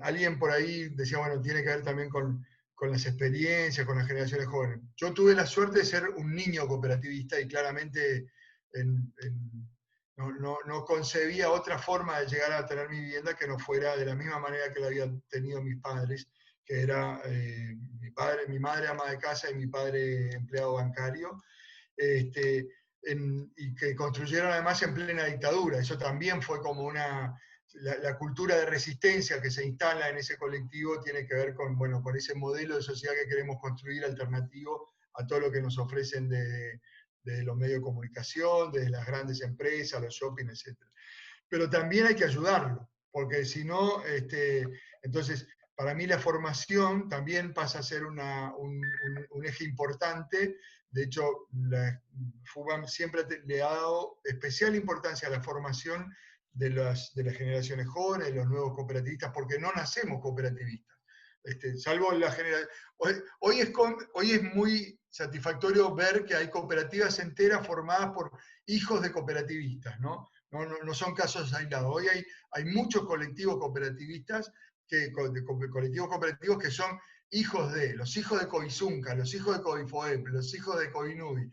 alguien por ahí decía, bueno, tiene que ver también con las experiencias, con las generaciones jóvenes. Yo tuve la suerte de ser un niño cooperativista y claramente no concebía otra forma de llegar a tener mi vivienda que no fuera de la misma manera que la habían tenido mis padres, que era mi madre ama de casa y mi padre empleado bancario, y que construyeron además en plena dictadura. Eso también fue como la cultura de resistencia que se instala en ese colectivo tiene que ver con, bueno, con ese modelo de sociedad que queremos construir alternativo a todo lo que nos ofrecen de los medios de comunicación, desde las grandes empresas, los shopping, etc. Pero también hay que ayudarlo, porque si no, entonces, para mí la formación también pasa a ser un eje importante. De hecho, la FUBAM siempre le ha dado especial importancia a la formación de las generaciones jóvenes, de los nuevos cooperativistas, porque no nacemos cooperativistas. Salvo la generación. Hoy es muy satisfactorio ver que hay cooperativas enteras formadas por hijos de cooperativistas, ¿no? No son casos aislados. Hoy hay muchos colectivos cooperativistas, colectivos cooperativos que son hijos de, los hijos de Coizunca, los hijos de Coifoep, los hijos de Coinudi.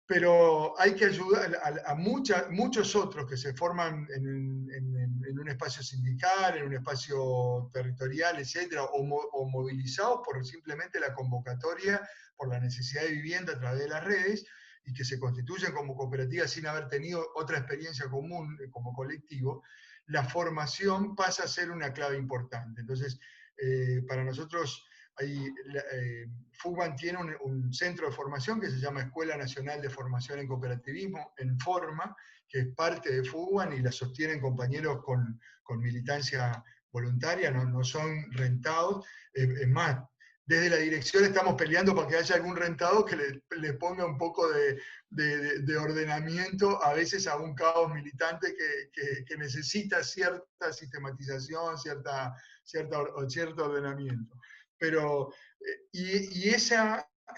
Pero hay que ayudar a muchos otros que se forman en un espacio sindical, en un espacio territorial, etcétera, o movilizados por simplemente la convocatoria, por la necesidad de vivienda a través de las redes, y que se constituyen como cooperativas sin haber tenido otra experiencia común como colectivo. La formación pasa a ser una clave importante. Entonces, para nosotros, FUBAM tiene un centro de formación que se llama Escuela Nacional de Formación en Cooperativismo, en Forma, que es parte de FUBAM y la sostienen compañeros con militancia voluntaria, no son rentados. Es más, desde la dirección estamos peleando para que haya algún rentado que le ponga un poco de ordenamiento a veces a un caos militante que necesita cierta sistematización, cierto ordenamiento. Pero, ese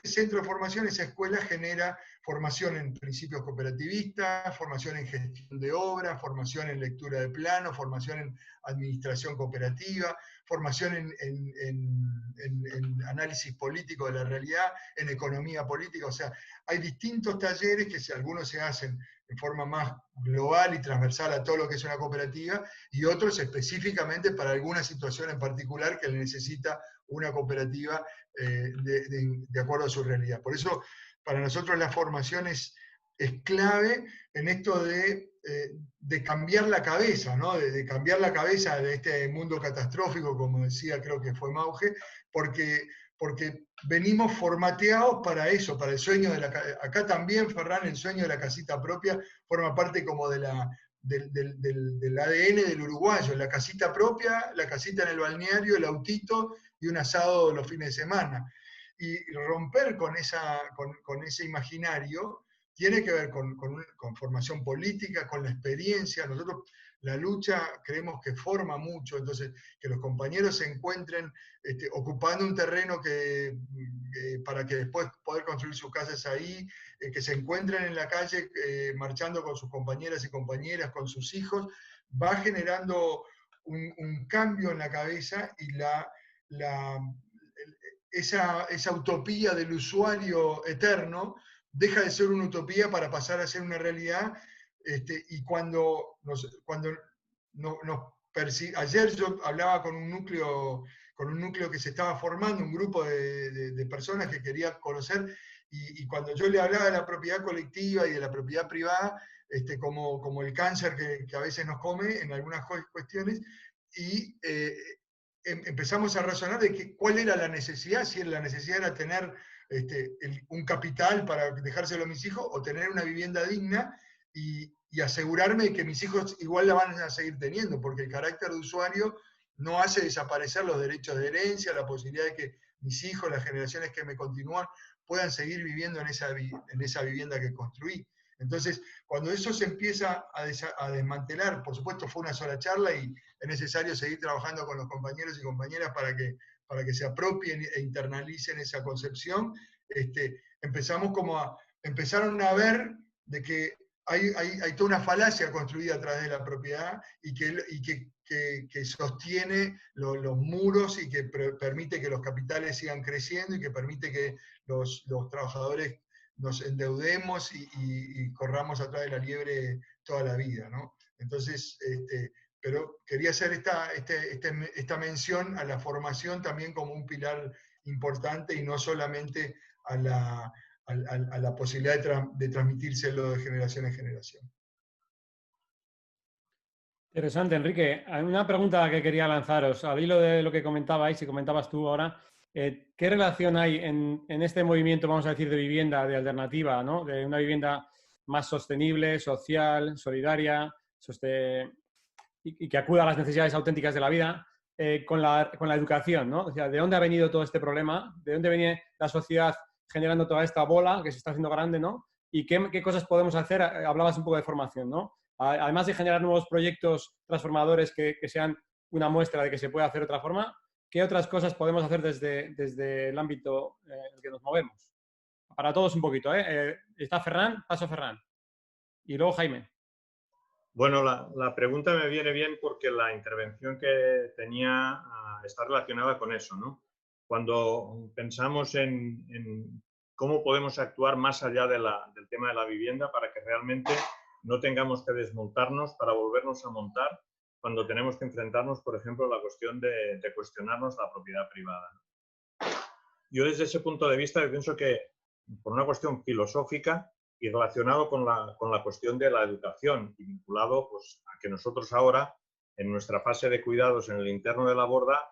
centro de formación, esa escuela genera formación en principios cooperativistas, formación en gestión de obras, formación en lectura de planos, formación en administración cooperativa, formación en análisis político de la realidad, en economía política. O sea, hay distintos talleres que algunos se hacen de forma más global y transversal a todo lo que es una cooperativa, y otros específicamente para alguna situación en particular que necesita una cooperativa de acuerdo a su realidad. Por eso, para nosotros la formación es clave en esto de cambiar la cabeza, ¿no? De cambiar la cabeza de este mundo catastrófico, como decía, creo que fue Mauge, porque venimos formateados para eso, para el sueño de acá también, Ferran, el sueño de la casita propia forma parte como del ADN del uruguayo, la casita propia, la casita en el balneario, el autito y un asado los fines de semana. Y romper con ese imaginario tiene que ver con formación política, con la experiencia. Nosotros la lucha creemos que forma mucho, entonces que los compañeros se encuentren ocupando un terreno para que después poder construir sus casas ahí, que se encuentren en la calle marchando con sus compañeras y compañeras, con sus hijos, va generando un cambio en la cabeza y esa utopía del usuario eterno deja de ser una utopía para pasar a ser una realidad. Y ayer yo hablaba con un núcleo que se estaba formando, un grupo de personas que quería conocer, y cuando yo le hablaba de la propiedad colectiva y de la propiedad privada, como el cáncer que a veces nos come en algunas cuestiones, y empezamos a razonar de cuál era la necesidad, si la necesidad era tener un capital para dejárselo a mis hijos, o tener una vivienda digna, y asegurarme de que mis hijos igual la van a seguir teniendo, porque el carácter de usuario no hace desaparecer los derechos de herencia, la posibilidad de que mis hijos, las generaciones que me continúan, puedan seguir viviendo en esa vivienda que construí. Entonces, cuando eso se empieza a desmantelar, por supuesto fue una sola charla y es necesario seguir trabajando con los compañeros y compañeras para que se apropien e internalicen esa concepción, empezaron a ver de que hay toda una falacia construida a través de la propiedad y que sostiene los muros y que permite que los capitales sigan creciendo y que permite que los trabajadores nos endeudemos y corramos atrás de la liebre toda la vida, ¿no? Entonces, pero quería hacer esta mención a la formación también como un pilar importante y no solamente a la posibilidad de transmitírselo de generación en generación. Interesante, Enrique. Hay una pregunta que quería lanzaros, al hilo de lo que comentabais y comentabas tú ahora. ¿Qué relación hay en este movimiento, vamos a decir, de vivienda, de alternativa, ¿no? De una vivienda más sostenible, social, solidaria, y que acuda a las necesidades auténticas de la vida, con la educación, ¿no? O sea, ¿de dónde ha venido todo este problema? ¿De dónde viene la sociedad generando toda esta bola que se está haciendo grande, ¿no? ¿Y qué cosas podemos hacer? Hablabas un poco de formación, ¿no? Además de generar nuevos proyectos transformadores que sean una muestra de que se puede hacer de otra forma, ¿qué otras cosas podemos hacer desde el ámbito en el que nos movemos? Para todos un poquito, ¿eh? Está Ferran, paso Ferran. Y luego Jaime. Bueno, la pregunta me viene bien porque la intervención que tenía está relacionada con eso, ¿no? Cuando pensamos en cómo podemos actuar más allá del tema de la vivienda para que realmente no tengamos que desmontarnos para volvernos a montar cuando tenemos que enfrentarnos, por ejemplo, a la cuestión de cuestionarnos la propiedad privada. Yo desde ese punto de vista pienso que por una cuestión filosófica y relacionado con la cuestión de la educación y vinculado pues, a que nosotros ahora, en nuestra fase de cuidados en el interno de la borda,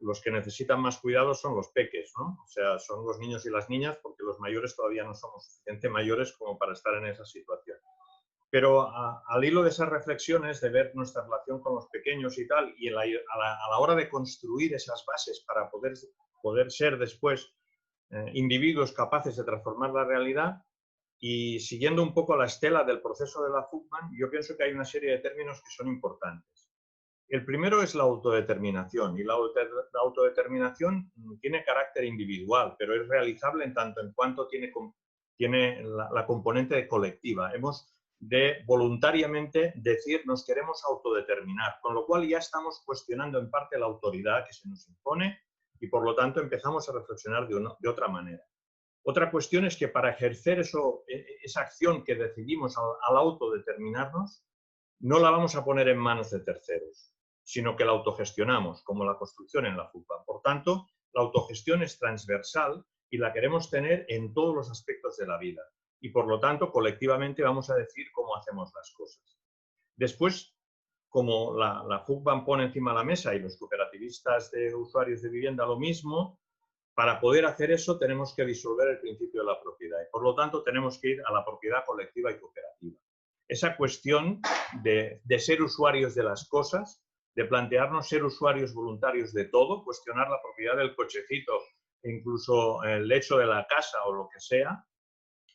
los que necesitan más cuidados son los peques, ¿no? O sea, son los niños y las niñas, porque los mayores todavía no somos suficientemente mayores como para estar en esa situación. Pero al hilo de esas reflexiones, de ver nuestra relación con los pequeños y tal, y a la hora de construir esas bases para poder ser después individuos capaces de transformar la realidad, y siguiendo un poco la estela del proceso de la Fugman, yo pienso que hay una serie de términos que son importantes. El primero es la autodeterminación, y la autodeterminación tiene carácter individual, pero es realizable en tanto en cuanto tiene la componente colectiva. Hemos de voluntariamente decir nos queremos autodeterminar, con lo cual ya estamos cuestionando en parte la autoridad que se nos impone y por lo tanto empezamos a reflexionar de otra manera. Otra cuestión es que para ejercer esa acción que decidimos al autodeterminarnos, no la vamos a poner en manos de terceros, sino que la autogestionamos, como la construcción en la FUPA. Por tanto, la autogestión es transversal y la queremos tener en todos los aspectos de la vida. Y por lo tanto, colectivamente vamos a decir cómo hacemos las cosas. Después, como la FUCBAN pone encima de la mesa y los cooperativistas de usuarios de vivienda lo mismo, para poder hacer eso tenemos que disolver el principio de la propiedad y por lo tanto tenemos que ir a la propiedad colectiva y cooperativa. Esa cuestión de ser usuarios de las cosas, de plantearnos ser usuarios voluntarios de todo, cuestionar la propiedad del cochecito e incluso el lecho de la casa o lo que sea,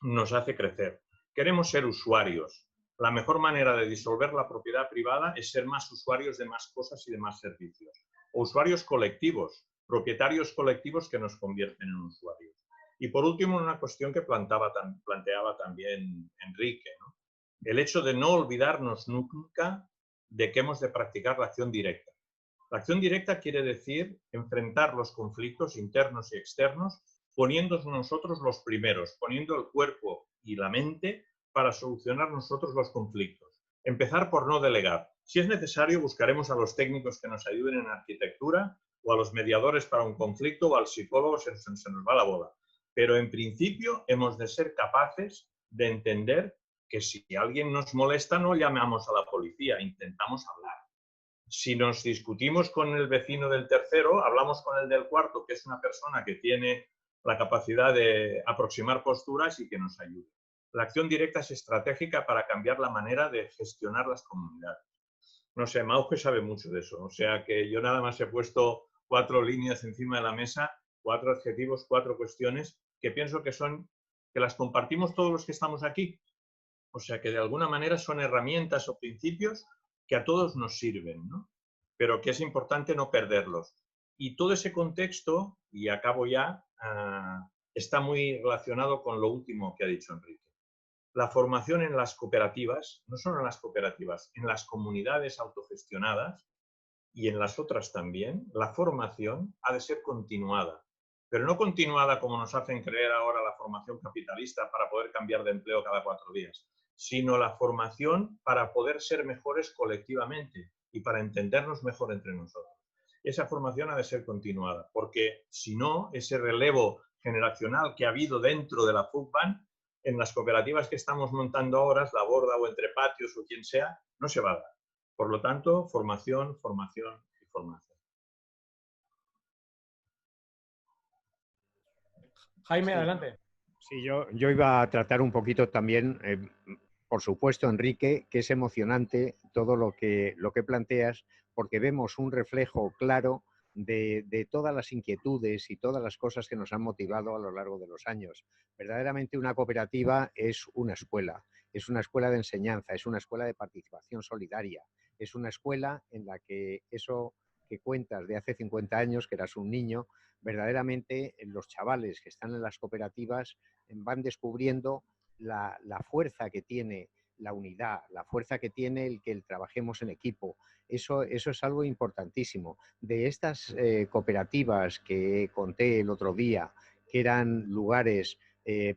nos hace crecer. Queremos ser usuarios. La mejor manera de disolver la propiedad privada es ser más usuarios de más cosas y de más servicios. O usuarios colectivos, propietarios colectivos que nos convierten en usuarios. Y por último, una cuestión que planteaba también Enrique, ¿no? El hecho de no olvidarnos nunca de que hemos de practicar la acción directa. La acción directa quiere decir enfrentar los conflictos internos y externos poniéndonos nosotros los primeros, poniendo el cuerpo y la mente para solucionar nosotros los conflictos. Empezar por no delegar. Si es necesario, buscaremos a los técnicos que nos ayuden en arquitectura o a los mediadores para un conflicto o al psicólogo se nos va la bola. Pero en principio hemos de ser capaces de entender que si alguien nos molesta no llamamos a la policía, intentamos hablar. Si nos discutimos con el vecino del tercero, hablamos con el del cuarto, que es una persona que tiene la capacidad de aproximar posturas y que nos ayude. La acción directa es estratégica para cambiar la manera de gestionar las comunidades. No sé, Mauge sabe mucho de eso, o sea que yo nada más he puesto 4 líneas encima de la mesa, 4 adjetivos, 4 cuestiones que pienso que las compartimos todos los que estamos aquí. O sea que de alguna manera son herramientas o principios que a todos nos sirven, ¿no? Pero que es importante no perderlos. Y todo ese contexto, y acabo ya, está muy relacionado con lo último que ha dicho Enrique. La formación en las cooperativas, no solo en las cooperativas, en las comunidades autogestionadas y en las otras también, la formación ha de ser continuada. Pero no continuada como nos hacen creer ahora la formación capitalista para poder cambiar de empleo cada 4 días, sino la formación para poder ser mejores colectivamente y para entendernos mejor entre nosotros. Esa formación ha de ser continuada, porque si no, ese relevo generacional que ha habido dentro de la FUCBAN, en las cooperativas que estamos montando ahora, La Borda o Entre Patios o quien sea, no se va a dar. Por lo tanto, formación, formación y formación. Jaime, adelante. Sí, yo iba a tratar un poquito también, por supuesto, Enrique, que es emocionante todo lo que planteas, porque vemos un reflejo claro de todas las inquietudes y todas las cosas que nos han motivado a lo largo de los años. Verdaderamente una cooperativa es una escuela de enseñanza, es una escuela de participación solidaria, es una escuela en la que eso que cuentas de hace 50 años, que eras un niño, verdaderamente los chavales que están en las cooperativas van descubriendo la fuerza que tiene la unidad, la fuerza que tiene el que trabajemos en equipo. Eso es algo importantísimo. De estas cooperativas que conté el otro día, que eran lugares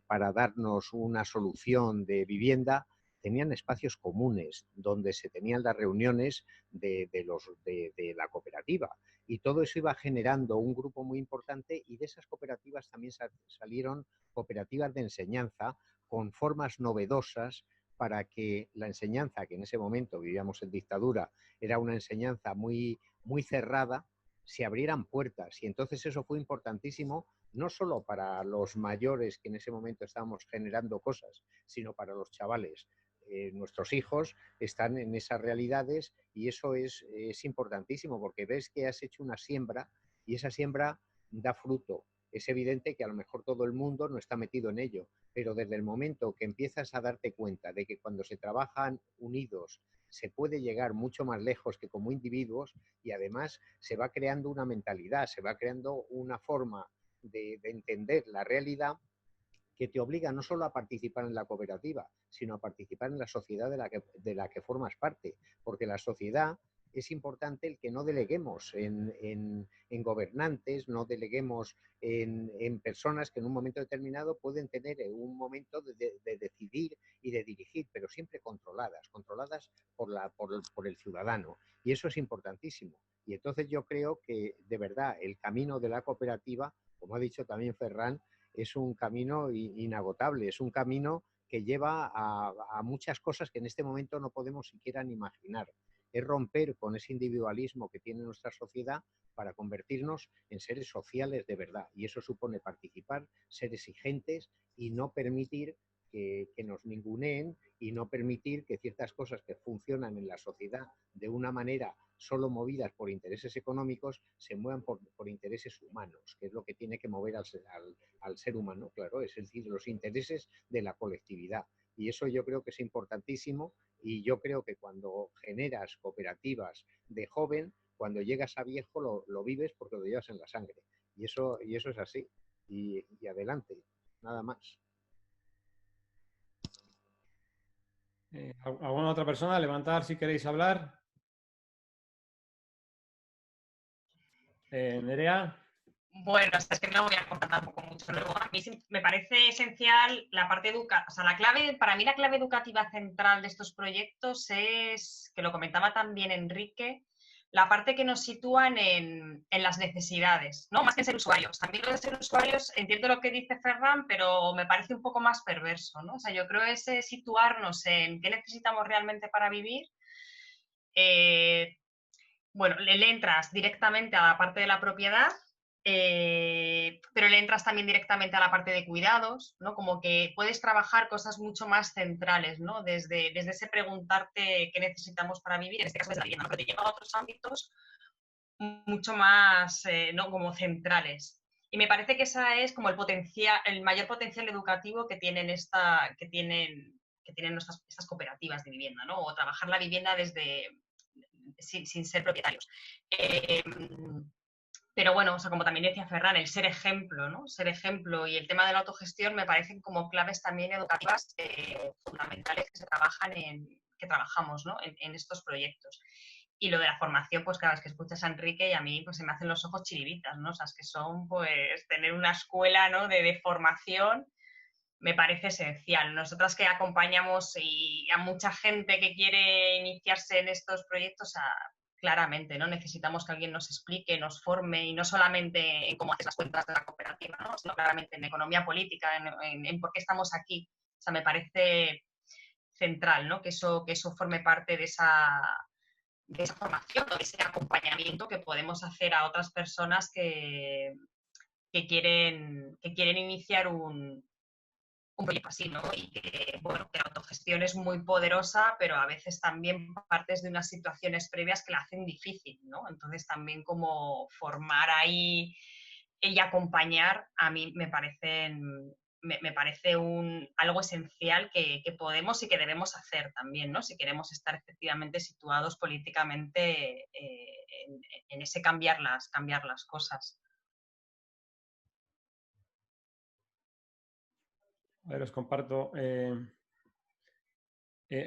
para darnos una solución de vivienda, tenían espacios comunes donde se tenían las reuniones de la cooperativa. Y todo eso iba generando un grupo muy importante y de esas cooperativas también salieron cooperativas de enseñanza con formas novedosas para que la enseñanza, que en ese momento vivíamos en dictadura, era una enseñanza muy, muy cerrada, se abrieran puertas. Y entonces eso fue importantísimo, no solo para los mayores que en ese momento estábamos generando cosas, sino para los chavales. Nuestros hijos están en esas realidades y eso es importantísimo porque ves que has hecho una siembra y esa siembra da fruto. Es evidente que a lo mejor todo el mundo no está metido en ello, pero desde el momento que empiezas a darte cuenta de que cuando se trabajan unidos se puede llegar mucho más lejos que como individuos y además se va creando una mentalidad, se va creando una forma de entender la realidad que te obliga no solo a participar en la cooperativa, sino a participar en la sociedad de la que formas parte, porque la sociedad es importante el que no deleguemos en gobernantes, no deleguemos en personas que en un momento determinado pueden tener un momento de decidir y de dirigir, pero siempre controladas por el ciudadano. Y eso es importantísimo. Y entonces yo creo que de verdad el camino de la cooperativa, como ha dicho también Ferran, es un camino inagotable, es un camino que lleva a muchas cosas que en este momento no podemos siquiera ni imaginar. Es romper con ese individualismo que tiene nuestra sociedad para convertirnos en seres sociales de verdad. Y eso supone participar, ser exigentes y no permitir que nos ninguneen y no permitir que ciertas cosas que funcionan en la sociedad de una manera solo movidas por intereses económicos se muevan por intereses humanos, que es lo que tiene que mover al ser humano, claro, es decir, los intereses de la colectividad. Y eso yo creo que es importantísimo, y yo creo que cuando generas cooperativas de joven, cuando llegas a viejo lo vives porque lo llevas en la sangre. Y eso es así. Y adelante, nada más. ¿Alguna otra persona? Levantar si queréis hablar. Nerea. Bueno, es que no voy a contar tampoco mucho. Luego, a mí me parece esencial la parte educativa. O sea, para mí la clave educativa central de estos proyectos es, que lo comentaba también Enrique, la parte que nos sitúan en las necesidades, ¿no? Más que en ser usuarios. También lo de ser usuarios, entiendo lo que dice Ferran, pero me parece un poco más perverso, ¿no? O sea, yo creo ese situarnos en qué necesitamos realmente para vivir. Bueno, le entras directamente a la parte de la propiedad, pero le entras también directamente a la parte de cuidados, ¿no? Como que puedes trabajar cosas mucho más centrales, ¿no? Desde ese preguntarte qué necesitamos para vivir, en este caso es la vivienda, ¿no? Pero te lleva a otros ámbitos mucho más, ¿no? Como centrales. Y me parece que esa es como el mayor potencial educativo que tienen estas cooperativas de vivienda, ¿no? O trabajar la vivienda sin ser propietarios. Pero bueno, o sea, como también decía Ferran, el ser ejemplo, ¿no? Ser ejemplo y el tema de la autogestión me parecen como claves también educativas fundamentales que trabajamos, ¿no? en estos proyectos. Y lo de la formación, pues cada vez que escuchas a Enrique y a mí, pues se me hacen los ojos chiribitas, ¿no? O sea, es que son, pues, tener una escuela, ¿no? de formación me parece esencial. Nosotras que acompañamos a mucha gente que quiere iniciarse en estos proyectos, claramente, ¿no? Necesitamos que alguien nos explique, nos forme, y no solamente en cómo haces las cuentas de la cooperativa, ¿no? Sino claramente en economía política, en por qué estamos aquí. O sea, me parece central, ¿no? Que eso forme parte de esa formación, de ese acompañamiento que podemos hacer a otras personas que quieren iniciar un proyecto así, ¿no? Y bueno, que la autogestión es muy poderosa, pero a veces también partes de unas situaciones previas que la hacen difícil, ¿no? Entonces también como formar ahí y acompañar, a mí me parece algo esencial que podemos y que debemos hacer también, ¿no? Si queremos estar efectivamente situados políticamente en ese cambiar las cosas. A ver, os comparto.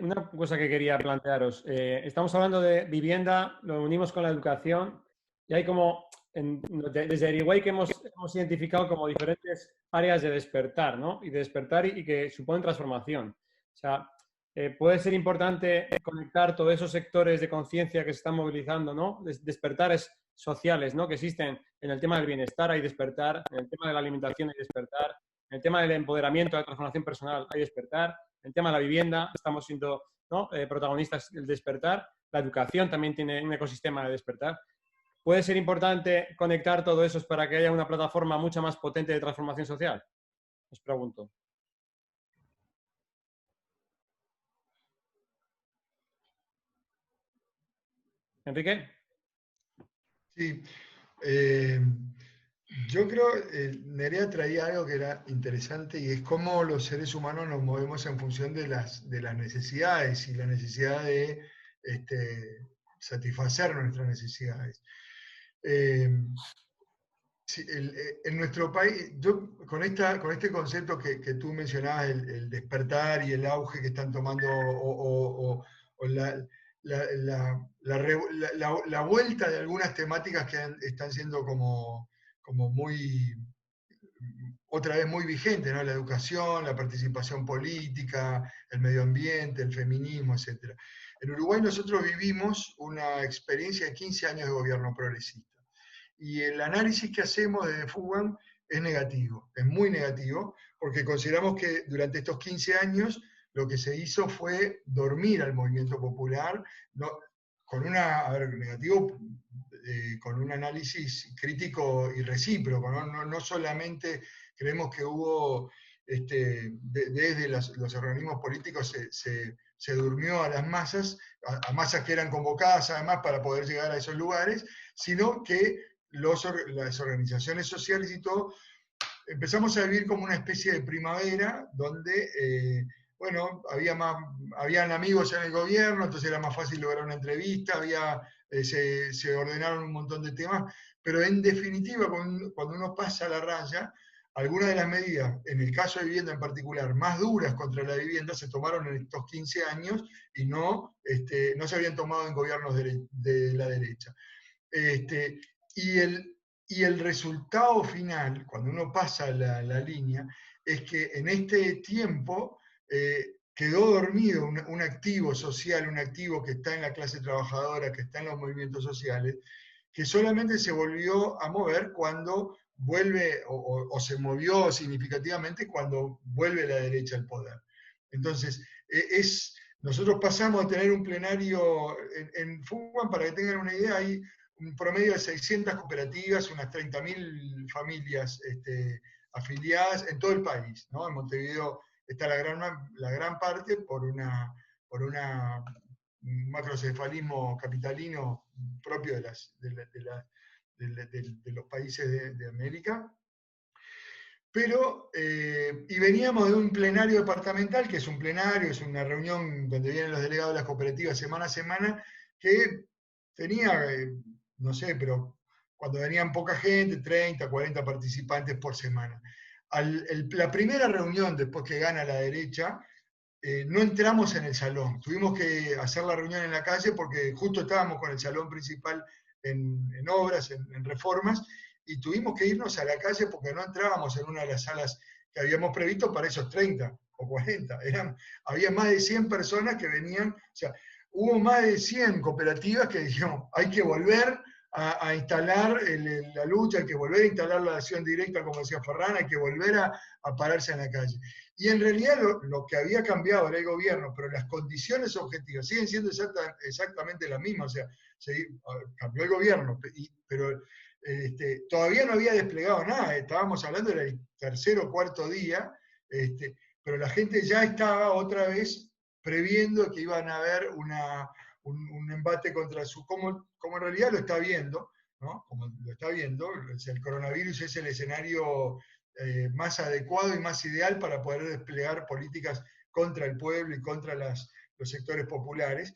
Una cosa que quería plantearos. Estamos hablando de vivienda, lo unimos con la educación y hay como, desde Eriguay, que hemos identificado como diferentes áreas de despertar, ¿no? Y de despertar y que suponen transformación. O sea, puede ser importante conectar todos esos sectores de conciencia que se están movilizando, ¿no? Despertares sociales, ¿no? Que existen en el tema del bienestar, hay despertar, en el tema de la alimentación hay despertar, en el tema del empoderamiento, de la transformación personal hay despertar, en el tema de la vivienda estamos siendo, ¿no? Protagonistas del despertar, la educación también tiene un ecosistema de despertar. ¿Puede ser importante conectar todo eso para que haya una plataforma mucho más potente de transformación social? Os pregunto. ¿Enrique? Sí. Yo creo, Nerea traía algo que era interesante y es cómo los seres humanos nos movemos en función de las necesidades y la necesidad de satisfacer nuestras necesidades. En nuestro país, yo con este concepto que tú mencionabas, el despertar y el auge que están tomando, o la vuelta de algunas temáticas que están siendo como muy, otra vez muy vigentes, ¿no? La educación, la participación política, el medio ambiente, el feminismo, etc. En Uruguay nosotros vivimos una experiencia de 15 años de gobierno progresista. Y el análisis que hacemos desde FUBAM es negativo, es muy negativo, porque consideramos que durante estos 15 años lo que se hizo fue dormir al movimiento popular, con con un análisis crítico y recíproco, no solamente creemos que hubo, desde los organismos políticos se durmió a las masas, a masas que eran convocadas además para poder llegar a esos lugares, sino que las organizaciones sociales y todo, empezamos a vivir como una especie de primavera donde bueno, habían amigos en el gobierno, entonces era más fácil lograr una entrevista, se ordenaron un montón de temas, pero en definitiva, cuando uno pasa la raya, algunas de las medidas, en el caso de vivienda en particular, más duras contra la vivienda, se tomaron en estos 15 años y no se habían tomado en gobiernos de la derecha. Y el resultado final, cuando uno pasa la línea, es que en este tiempo quedó dormido un activo social, un activo que está en la clase trabajadora, que está en los movimientos sociales, que solamente se volvió a mover cuando vuelve, o se movió significativamente cuando vuelve la derecha al poder. Entonces, nosotros pasamos a tener un plenario en FUBAM, para que tengan una idea, hay un promedio de 600 cooperativas, unas 30.000 familias afiliadas en todo el país, ¿no? En Montevideo está la gran parte por un macrocefalismo capitalino propio de los países de América. Pero, y veníamos de un plenario departamental, que es un plenario, es una reunión donde vienen los delegados de las cooperativas semana a semana, que tenía, no sé, pero cuando venían poca gente, 30, 40 participantes por semana. La primera reunión después que gana la derecha, no entramos en el salón, tuvimos que hacer la reunión en la calle porque justo estábamos con el salón principal en obras, en reformas, y tuvimos que irnos a la calle porque no entrábamos en una de las salas que habíamos previsto para esos 30 o 40. Había más de 100 personas que venían, o sea, hubo más de 100 cooperativas que dijeron, hay que volver a instalar la lucha, hay que volver a instalar la acción directa, como decía Ferran, hay que volver a pararse en la calle. Y en realidad lo que había cambiado era el gobierno, pero las condiciones objetivas siguen siendo exactamente las mismas. O sea, cambió el gobierno, pero todavía no había desplegado nada. Estábamos hablando del tercer o cuarto día, pero la gente ya estaba otra vez previendo que iban a haber un embate contra como en realidad lo está viendo, ¿no? Como lo está viendo, el coronavirus es el escenario más adecuado y más ideal para poder desplegar políticas contra el pueblo y contra los sectores populares,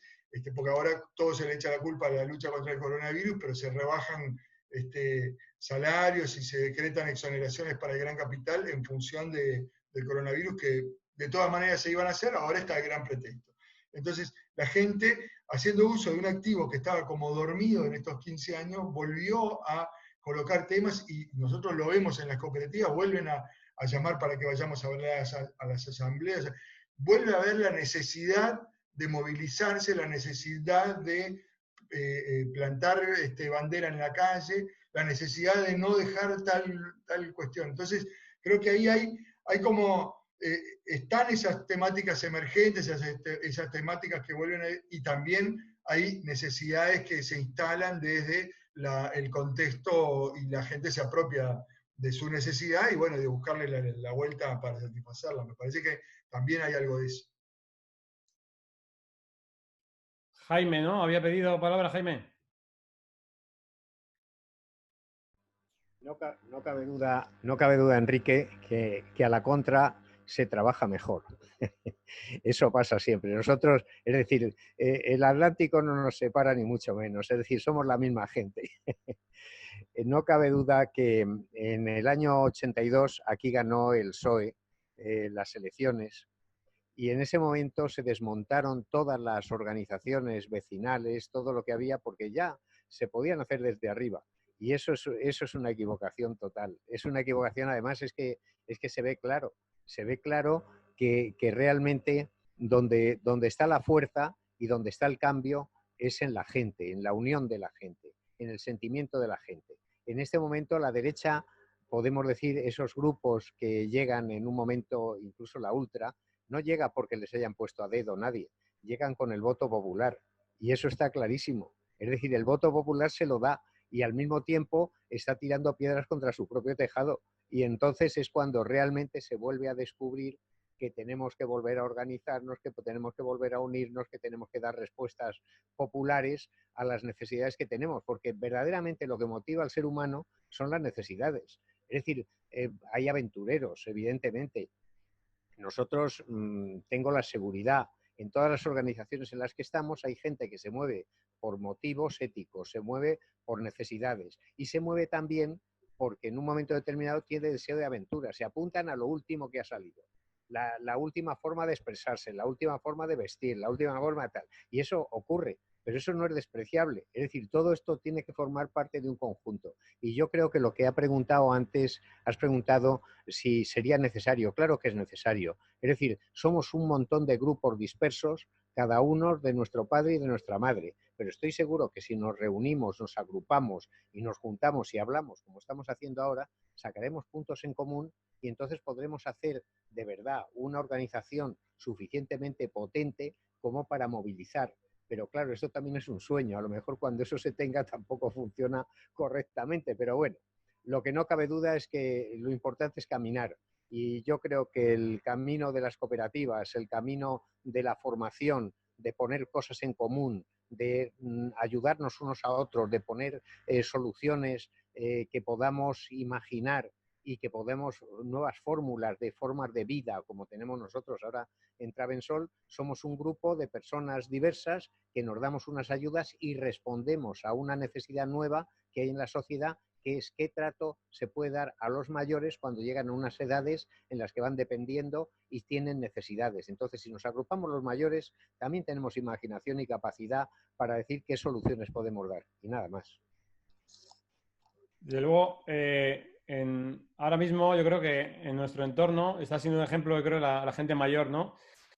porque ahora todo se le echa la culpa a la lucha contra el coronavirus, pero se rebajan salarios y se decretan exoneraciones para el gran capital en función del coronavirus, que de todas maneras se iban a hacer, ahora está el gran pretexto. Entonces, la gente, haciendo uso de un activo que estaba como dormido en estos 15 años, volvió a colocar temas, y nosotros lo vemos en las cooperativas, vuelven a llamar para que vayamos a ver a las asambleas, vuelve a haber la necesidad de movilizarse, la necesidad de plantar bandera en la calle, la necesidad de no dejar tal cuestión. Entonces, creo que ahí hay como, están esas temáticas emergentes, esas temáticas que vuelven, y también hay necesidades que se instalan desde el contexto, y la gente se apropia de su necesidad y bueno, de buscarle la vuelta para satisfacerla. Me parece que también hay algo de eso. Jaime, ¿no? Había pedido palabra, Jaime. No cabe duda, Enrique, que a la contra se trabaja mejor. Eso pasa siempre. Nosotros, es decir, el Atlántico no nos separa ni mucho menos, es decir, somos la misma gente. No cabe duda que en el año 82 aquí ganó el PSOE las elecciones, y en ese momento se desmontaron todas las organizaciones vecinales, todo lo que había, porque ya se podían hacer desde arriba. Y eso es una equivocación total. Es una equivocación, además, es que se ve claro que realmente donde está la fuerza y donde está el cambio es en la gente, en la unión de la gente, en el sentimiento de la gente. En este momento la derecha, podemos decir, esos grupos que llegan en un momento, incluso la ultra, no llega porque les hayan puesto a dedo nadie, llegan con el voto popular, y eso está clarísimo. Es decir, el voto popular se lo da, y al mismo tiempo está tirando piedras contra su propio tejado, y entonces es cuando realmente se vuelve a descubrir que tenemos que volver a organizarnos, que tenemos que volver a unirnos, que tenemos que dar respuestas populares a las necesidades que tenemos, porque verdaderamente lo que motiva al ser humano son las necesidades. Es decir, hay aventureros, evidentemente, nosotros tengo la seguridad, en todas las organizaciones en las que estamos hay gente que se mueve por motivos éticos, se mueve por necesidades y se mueve también porque en un momento determinado tiene deseo de aventura, se apuntan a lo último que ha salido. La última forma de expresarse, la última forma de vestir, la última forma de tal. Y eso ocurre, pero eso no es despreciable. Es decir, todo esto tiene que formar parte de un conjunto. Y yo creo que lo que ha preguntado antes, has preguntado si sería necesario. Claro que es necesario. Es decir, somos un montón de grupos dispersos, cada uno de nuestro padre y de nuestra madre. Pero estoy seguro que si nos reunimos, nos agrupamos y nos juntamos y hablamos, como estamos haciendo ahora, sacaremos puntos en común y entonces podremos hacer de verdad una organización suficientemente potente como para movilizar. Pero claro, eso también es un sueño. A lo mejor cuando eso se tenga tampoco funciona correctamente. Pero bueno, lo que no cabe duda es que lo importante es caminar. Y yo creo que el camino de las cooperativas, el camino de la formación, de poner cosas en común, de ayudarnos unos a otros, de poner soluciones que podamos imaginar y que podemos, nuevas fórmulas de formas de vida, como tenemos nosotros ahora en Travensol, somos un grupo de personas diversas que nos damos unas ayudas y respondemos a una necesidad nueva que hay en la sociedad, que es qué trato se puede dar a los mayores cuando llegan a unas edades en las que van dependiendo y tienen necesidades. Entonces, si nos agrupamos los mayores, también tenemos imaginación y capacidad para decir qué soluciones podemos dar. Y nada más. Desde luego, ahora mismo yo creo que en nuestro entorno está siendo un ejemplo, yo creo, la gente mayor, ¿no?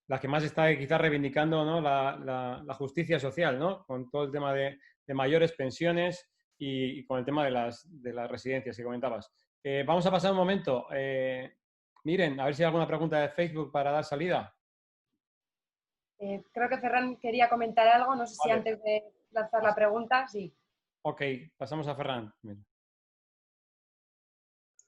La que más está quizás reivindicando, ¿no? la justicia social, ¿no? Con todo el tema de mayores, pensiones y con el tema de las residencias que comentabas. Vamos a pasar un momento. Miren, a ver si hay alguna pregunta de Facebook para dar salida. Creo que Ferran quería comentar algo, no sé si Vale. antes de lanzar la pregunta, sí. Ok, pasamos a Ferran.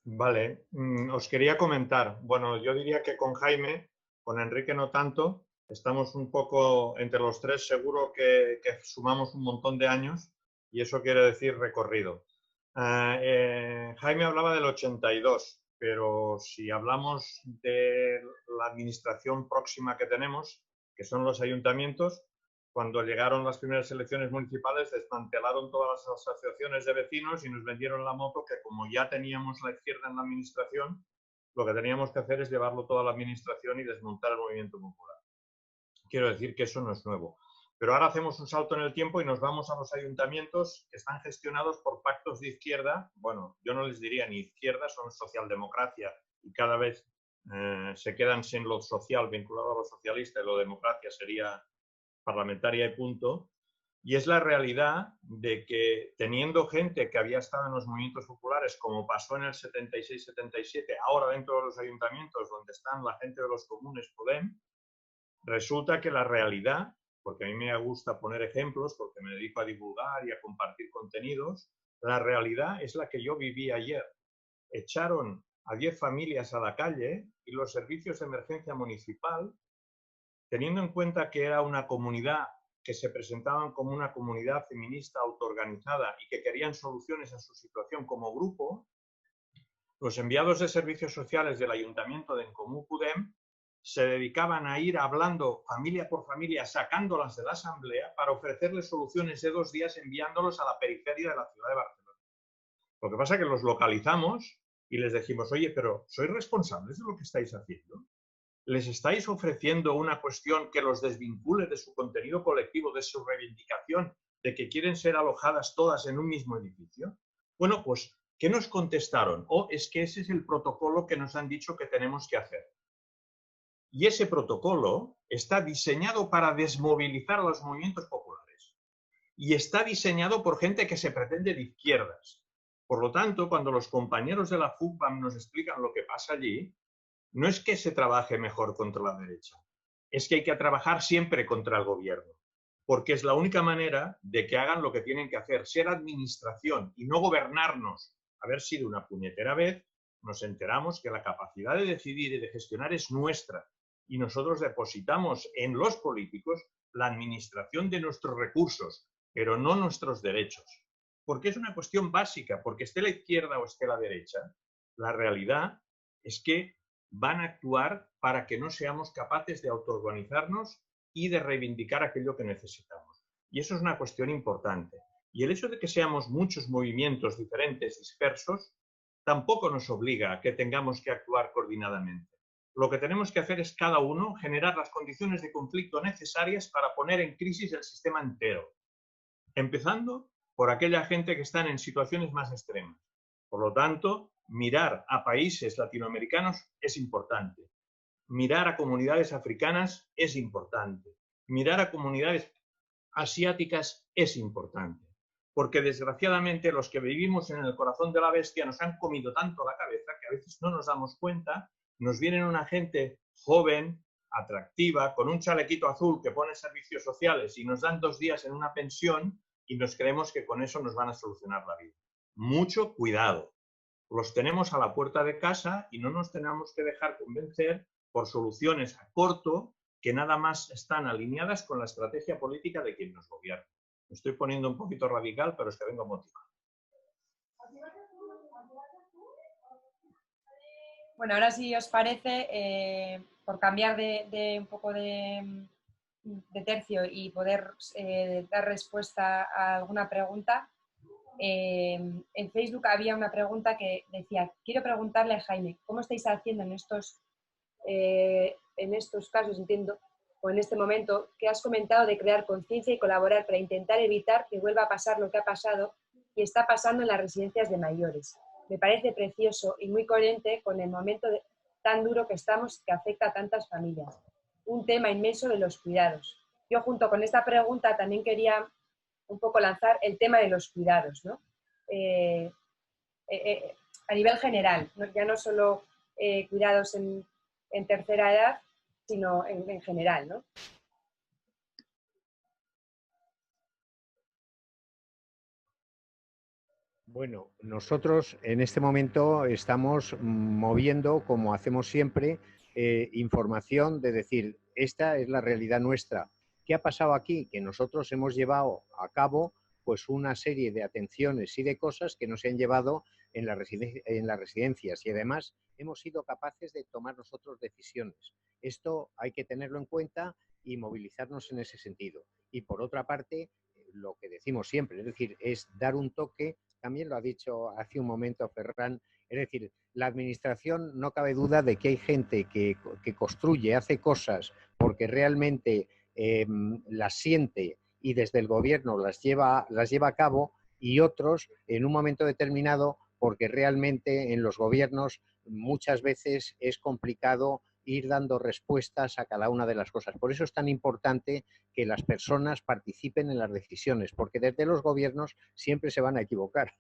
Vale, os quería comentar. Bueno, yo diría que con Jaime, con Enrique no tanto, estamos un poco entre los tres, seguro que sumamos un montón de años y eso quiere decir recorrido. Jaime hablaba del 82, pero si hablamos de la administración próxima que tenemos, que son los ayuntamientos, cuando llegaron las primeras elecciones municipales desmantelaron todas las asociaciones de vecinos y nos vendieron la moto que como ya teníamos la izquierda en la administración, lo que teníamos que hacer es llevarlo toda la administración y desmontar el movimiento popular. Quiero decir que eso no es nuevo. Pero ahora hacemos un salto en el tiempo y nos vamos a los ayuntamientos que están gestionados por pactos de izquierda. Bueno, yo no les diría ni izquierda, son socialdemocracia y cada vez se quedan sin lo social vinculado a lo socialista y lo democracia sería parlamentaria y punto, y es la realidad de que teniendo gente que había estado en los movimientos populares, como pasó en el 76-77, ahora dentro de los ayuntamientos donde están la gente de los comunes Podem, resulta que la realidad, porque a mí me gusta poner ejemplos, porque me dedico a divulgar y a compartir contenidos, la realidad es la que yo viví ayer. Echaron a 10 familias a la calle y los servicios de emergencia municipal, teniendo en cuenta que era una comunidad que se presentaban como una comunidad feminista autoorganizada y que querían soluciones a su situación como grupo, los enviados de servicios sociales del Ayuntamiento de En Comú Podem se dedicaban a ir hablando familia por familia, sacándolas de la asamblea para ofrecerles soluciones de 2 días enviándolos a la periferia de la ciudad de Barcelona. Lo que pasa es que los localizamos y les decimos, oye, pero ¿sois responsables de lo que estáis haciendo? ¿Les estáis ofreciendo una cuestión que los desvincule de su contenido colectivo, de su reivindicación, de que quieren ser alojadas todas en un mismo edificio? Bueno, pues, ¿qué nos contestaron? Es que ese es el protocolo que nos han dicho que tenemos que hacer. Y ese protocolo está diseñado para desmovilizar a los movimientos populares. Y está diseñado por gente que se pretende de izquierdas. Por lo tanto, cuando los compañeros de la FUCBAM nos explican lo que pasa allí, no es que se trabaje mejor contra la derecha, es que hay que trabajar siempre contra el gobierno, porque es la única manera de que hagan lo que tienen que hacer, ser administración y no gobernarnos. Haber sido una puñetera vez, nos enteramos que la capacidad de decidir y de gestionar es nuestra y nosotros depositamos en los políticos la administración de nuestros recursos, pero no nuestros derechos. Porque es una cuestión básica, porque esté la izquierda o esté la derecha, la realidad es que van a actuar para que no seamos capaces de autoorganizarnos y de reivindicar aquello que necesitamos. Y eso es una cuestión importante. Y el hecho de que seamos muchos movimientos diferentes, dispersos, tampoco nos obliga a que tengamos que actuar coordinadamente. Lo que tenemos que hacer es cada uno generar las condiciones de conflicto necesarias para poner en crisis el sistema entero, empezando por aquella gente que están en situaciones más extremas. Por lo tanto, mirar a países latinoamericanos es importante. Mirar a comunidades africanas es importante. Mirar a comunidades asiáticas es importante. Porque desgraciadamente los que vivimos en el corazón de la bestia nos han comido tanto la cabeza que a veces no nos damos cuenta, nos viene una gente joven, atractiva, con un chalequito azul que pone servicios sociales y nos dan 2 días en una pensión y nos creemos que con eso nos van a solucionar la vida. Mucho cuidado. Los tenemos a la puerta de casa y no nos tenemos que dejar convencer por soluciones a corto que nada más están alineadas con la estrategia política de quien nos gobierna. Me estoy poniendo un poquito radical, pero es que vengo motivado. Bueno, ahora si os parece, por cambiar de un poco de tercio y poder dar respuesta a alguna pregunta, en Facebook había una pregunta que decía, quiero preguntarle a Jaime, ¿cómo estáis haciendo en estos casos, entiendo, o en este momento, que has comentado de crear conciencia y colaborar para intentar evitar que vuelva a pasar lo que ha pasado y está pasando en las residencias de mayores? Me parece precioso y muy coherente con el momento tan duro que estamos que afecta a tantas familias. Un tema inmenso de los cuidados. Yo junto con esta pregunta también quería un poco lanzar el tema de los cuidados, ¿no? A nivel general, ¿no? Ya no solo cuidados en tercera edad, sino en general, ¿no? Bueno, nosotros en este momento estamos moviendo, como hacemos siempre, información de decir, esta es la realidad nuestra. ¿Qué ha pasado aquí? Que nosotros hemos llevado a cabo pues una serie de atenciones y de cosas que nos han llevado en las residencias y además hemos sido capaces de tomar nosotros decisiones. Esto hay que tenerlo en cuenta y movilizarnos en ese sentido. Y por otra parte, lo que decimos siempre, es decir, es dar un toque, también lo ha dicho hace un momento Ferran, es decir, la administración no cabe duda de que hay gente que construye, hace cosas porque realmente las siente y desde el gobierno las lleva a cabo y otros en un momento determinado porque realmente en los gobiernos muchas veces es complicado ir dando respuestas a cada una de las cosas. Por eso es tan importante que las personas participen en las decisiones, porque desde los gobiernos siempre se van a equivocar.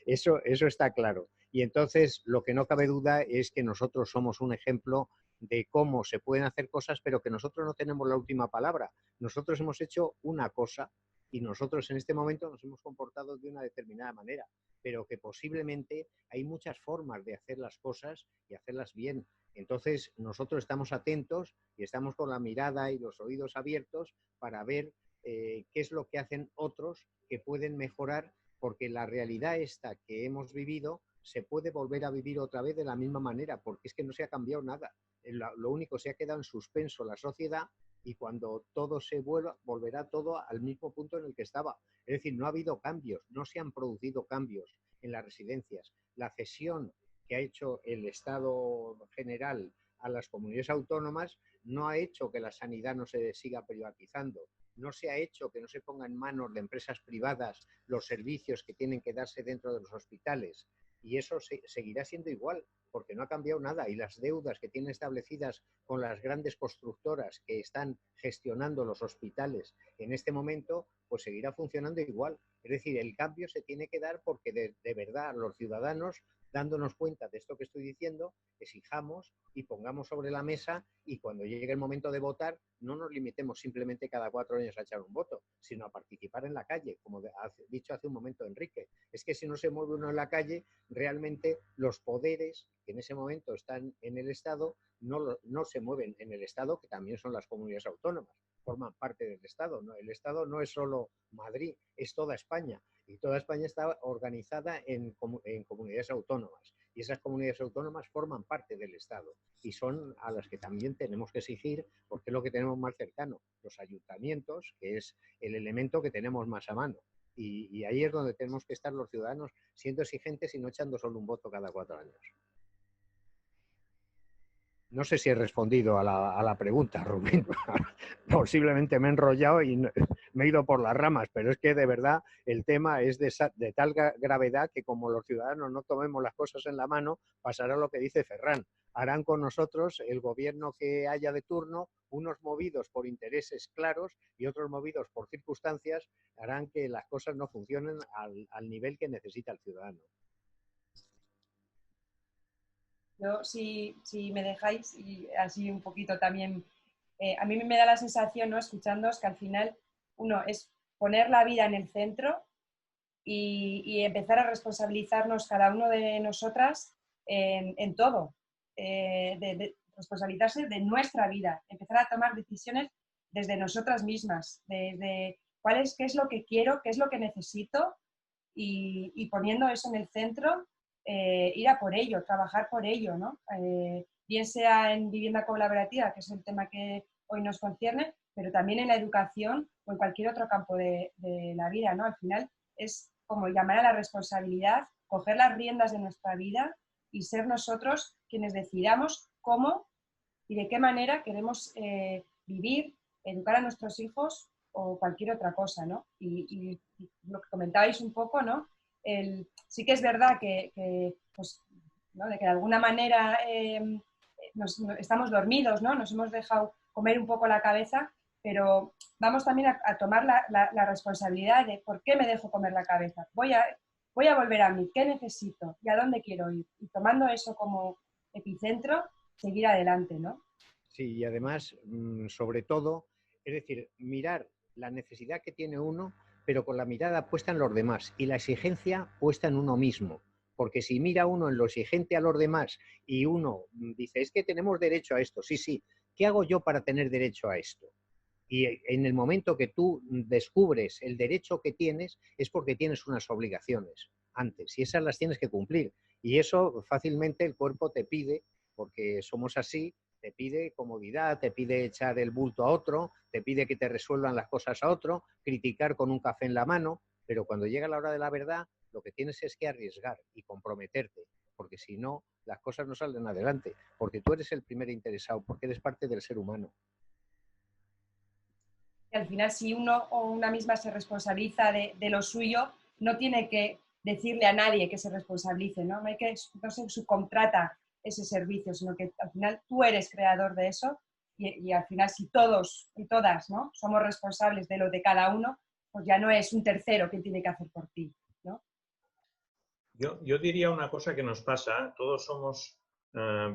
Eso está claro. Y entonces lo que no cabe duda es que nosotros somos un ejemplo de cómo se pueden hacer cosas, pero que nosotros no tenemos la última palabra. Nosotros hemos hecho una cosa y nosotros en este momento nos hemos comportado de una determinada manera, pero que posiblemente hay muchas formas de hacer las cosas y hacerlas bien. Entonces, nosotros estamos atentos y estamos con la mirada y los oídos abiertos para ver qué es lo que hacen otros que pueden mejorar, porque la realidad esta que hemos vivido se puede volver a vivir otra vez de la misma manera, porque es que no se ha cambiado nada. Lo único, se ha quedado en suspenso la sociedad y cuando todo se vuelva, volverá todo al mismo punto en el que estaba. Es decir, no ha habido cambios, no se han producido cambios en las residencias. La cesión que ha hecho el Estado general a las comunidades autónomas no ha hecho que la sanidad no se siga privatizando, no se ha hecho que no se ponga en manos de empresas privadas los servicios que tienen que darse dentro de los hospitales. Y eso seguirá siendo igual, porque no ha cambiado nada. Y las deudas que tienen establecidas con las grandes constructoras que están gestionando los hospitales en este momento, pues seguirá funcionando igual. Es decir, el cambio se tiene que dar porque de verdad los ciudadanos, dándonos cuenta de esto que estoy diciendo, exijamos y pongamos sobre la mesa y cuando llegue el momento de votar no nos limitemos simplemente cada 4 años a echar un voto, sino a participar en la calle, como ha dicho hace un momento Enrique. Es que si no se mueve uno en la calle, realmente los poderes que en ese momento están en el Estado no se mueven en el Estado, que también son las comunidades autónomas. forman parte del Estado, ¿no? El Estado no es solo Madrid, es toda España. Y toda España está organizada en comunidades autónomas. Y esas comunidades autónomas forman parte del Estado. Y son a las que también tenemos que exigir, porque es lo que tenemos más cercano, los ayuntamientos, que es el elemento que tenemos más a mano. Y ahí es donde tenemos que estar los ciudadanos siendo exigentes y no echando solo un voto cada 4 años. No sé si he respondido a la pregunta, Rubén. Posiblemente me he enrollado y me he ido por las ramas, pero es que de verdad el tema es de tal gravedad que como los ciudadanos no tomemos las cosas en la mano, pasará lo que dice Ferran. Harán con nosotros el gobierno que haya de turno, unos movidos por intereses claros y otros movidos por circunstancias, harán que las cosas no funcionen al nivel que necesita el ciudadano. Yo, si me dejáis, y así un poquito también, a mí me da la sensación, ¿no?, escuchándoos, que al final uno es poner la vida en el centro y empezar a responsabilizarnos cada uno de nosotras en todo, de responsabilizarse de nuestra vida, empezar a tomar decisiones desde nosotras mismas, desde qué es lo que quiero, qué es lo que necesito y poniendo eso en el centro, ir a por ello, trabajar por ello, ¿no? Bien sea en vivienda colaborativa, que es el tema que hoy nos concierne, pero también en la educación o en cualquier otro campo de la vida, ¿no? Al final es como llamar a la responsabilidad, coger las riendas de nuestra vida y ser nosotros quienes decidamos cómo y de qué manera queremos vivir, educar a nuestros hijos o cualquier otra cosa, ¿no? Y lo que comentabais un poco, ¿no? Sí que es verdad pues, ¿no?, de que de alguna manera estamos dormidos, ¿no? Nos hemos dejado comer un poco la cabeza, pero vamos también a tomar la responsabilidad de por qué me dejo comer la cabeza. Voy a volver a mí, ¿qué necesito? ¿Y a dónde quiero ir? Y tomando eso como epicentro, seguir adelante, ¿no? Sí, y además, sobre todo, es decir, mirar la necesidad que tiene uno, pero con la mirada puesta en los demás y la exigencia puesta en uno mismo. Porque si mira uno en lo exigente a los demás y uno dice, es que tenemos derecho a esto, sí, ¿qué hago yo para tener derecho a esto? Y en el momento que tú descubres el derecho que tienes, es porque tienes unas obligaciones antes y esas las tienes que cumplir. Y eso fácilmente el cuerpo te pide, porque somos así, te pide comodidad, te pide echar el bulto a otro, te pide que te resuelvan las cosas a otro, criticar con un café en la mano, pero cuando llega la hora de la verdad, lo que tienes es que arriesgar y comprometerte, porque si no, las cosas no salen adelante, porque tú eres el primer interesado, porque eres parte del ser humano. Y al final, si uno o una misma se responsabiliza de lo suyo, no tiene que decirle a nadie que se responsabilice, ¿no? No se subcontrata ese servicio, sino que al final tú eres creador de eso y al final si todos y todas, ¿no?, somos responsables de lo de cada uno, pues ya no es un tercero quien tiene que hacer por ti, ¿no? Yo diría una cosa que nos pasa, todos somos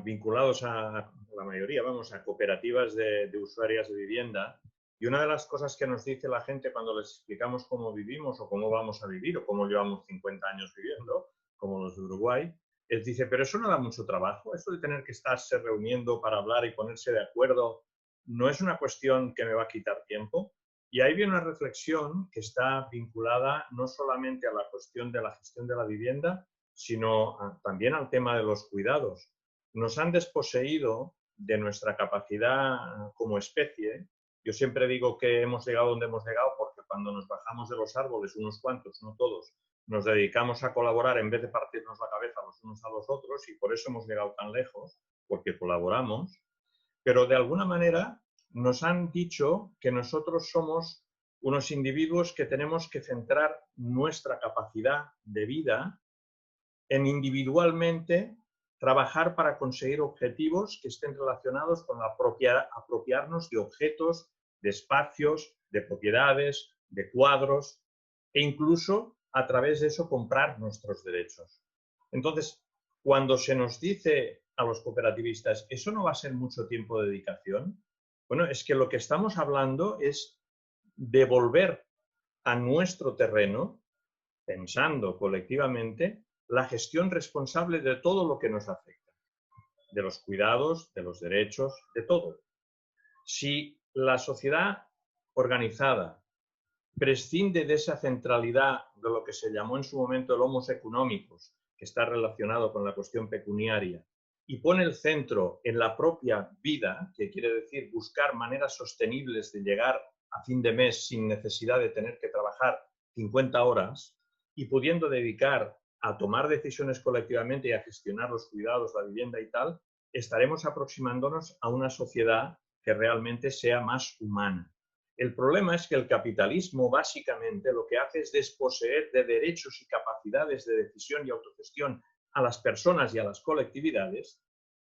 vinculados la mayoría, vamos, a cooperativas de usuarias de vivienda, y una de las cosas que nos dice la gente cuando les explicamos cómo vivimos o cómo vamos a vivir o cómo llevamos 50 años viviendo, como los de Uruguay, dice, pero eso no da mucho trabajo, eso de tener que estarse reuniendo para hablar y ponerse de acuerdo, ¿no es una cuestión que me va a quitar tiempo? Y ahí viene una reflexión que está vinculada no solamente a la cuestión de la gestión de la vivienda, sino también al tema de los cuidados. Nos han desposeído de nuestra capacidad como especie. Yo siempre digo que hemos llegado donde hemos llegado porque cuando nos bajamos de los árboles, unos cuantos, no todos, nos dedicamos a colaborar en vez de partirnos la cabeza los unos a los otros y por eso hemos llegado tan lejos, porque colaboramos. Pero de alguna manera nos han dicho que nosotros somos unos individuos que tenemos que centrar nuestra capacidad de vida en individualmente trabajar para conseguir objetivos que estén relacionados con apropiarnos de objetos, de espacios, de propiedades, de cuadros e incluso a través de eso comprar nuestros derechos. Entonces, cuando se nos dice a los cooperativistas, ¿eso no va a ser mucho tiempo de dedicación? Bueno, es que lo que estamos hablando es devolver a nuestro terreno, pensando colectivamente, la gestión responsable de todo lo que nos afecta, de los cuidados, de los derechos, de todo. Si la sociedad organizada, prescinde de esa centralidad de lo que se llamó en su momento el homos economicus, que está relacionado con la cuestión pecuniaria, y pone el centro en la propia vida, que quiere decir buscar maneras sostenibles de llegar a fin de mes sin necesidad de tener que trabajar 50 horas y pudiendo dedicar a tomar decisiones colectivamente y a gestionar los cuidados, la vivienda y tal, estaremos aproximándonos a una sociedad que realmente sea más humana. El problema es que el capitalismo básicamente lo que hace es desposeer de derechos y capacidades de decisión y autogestión a las personas y a las colectividades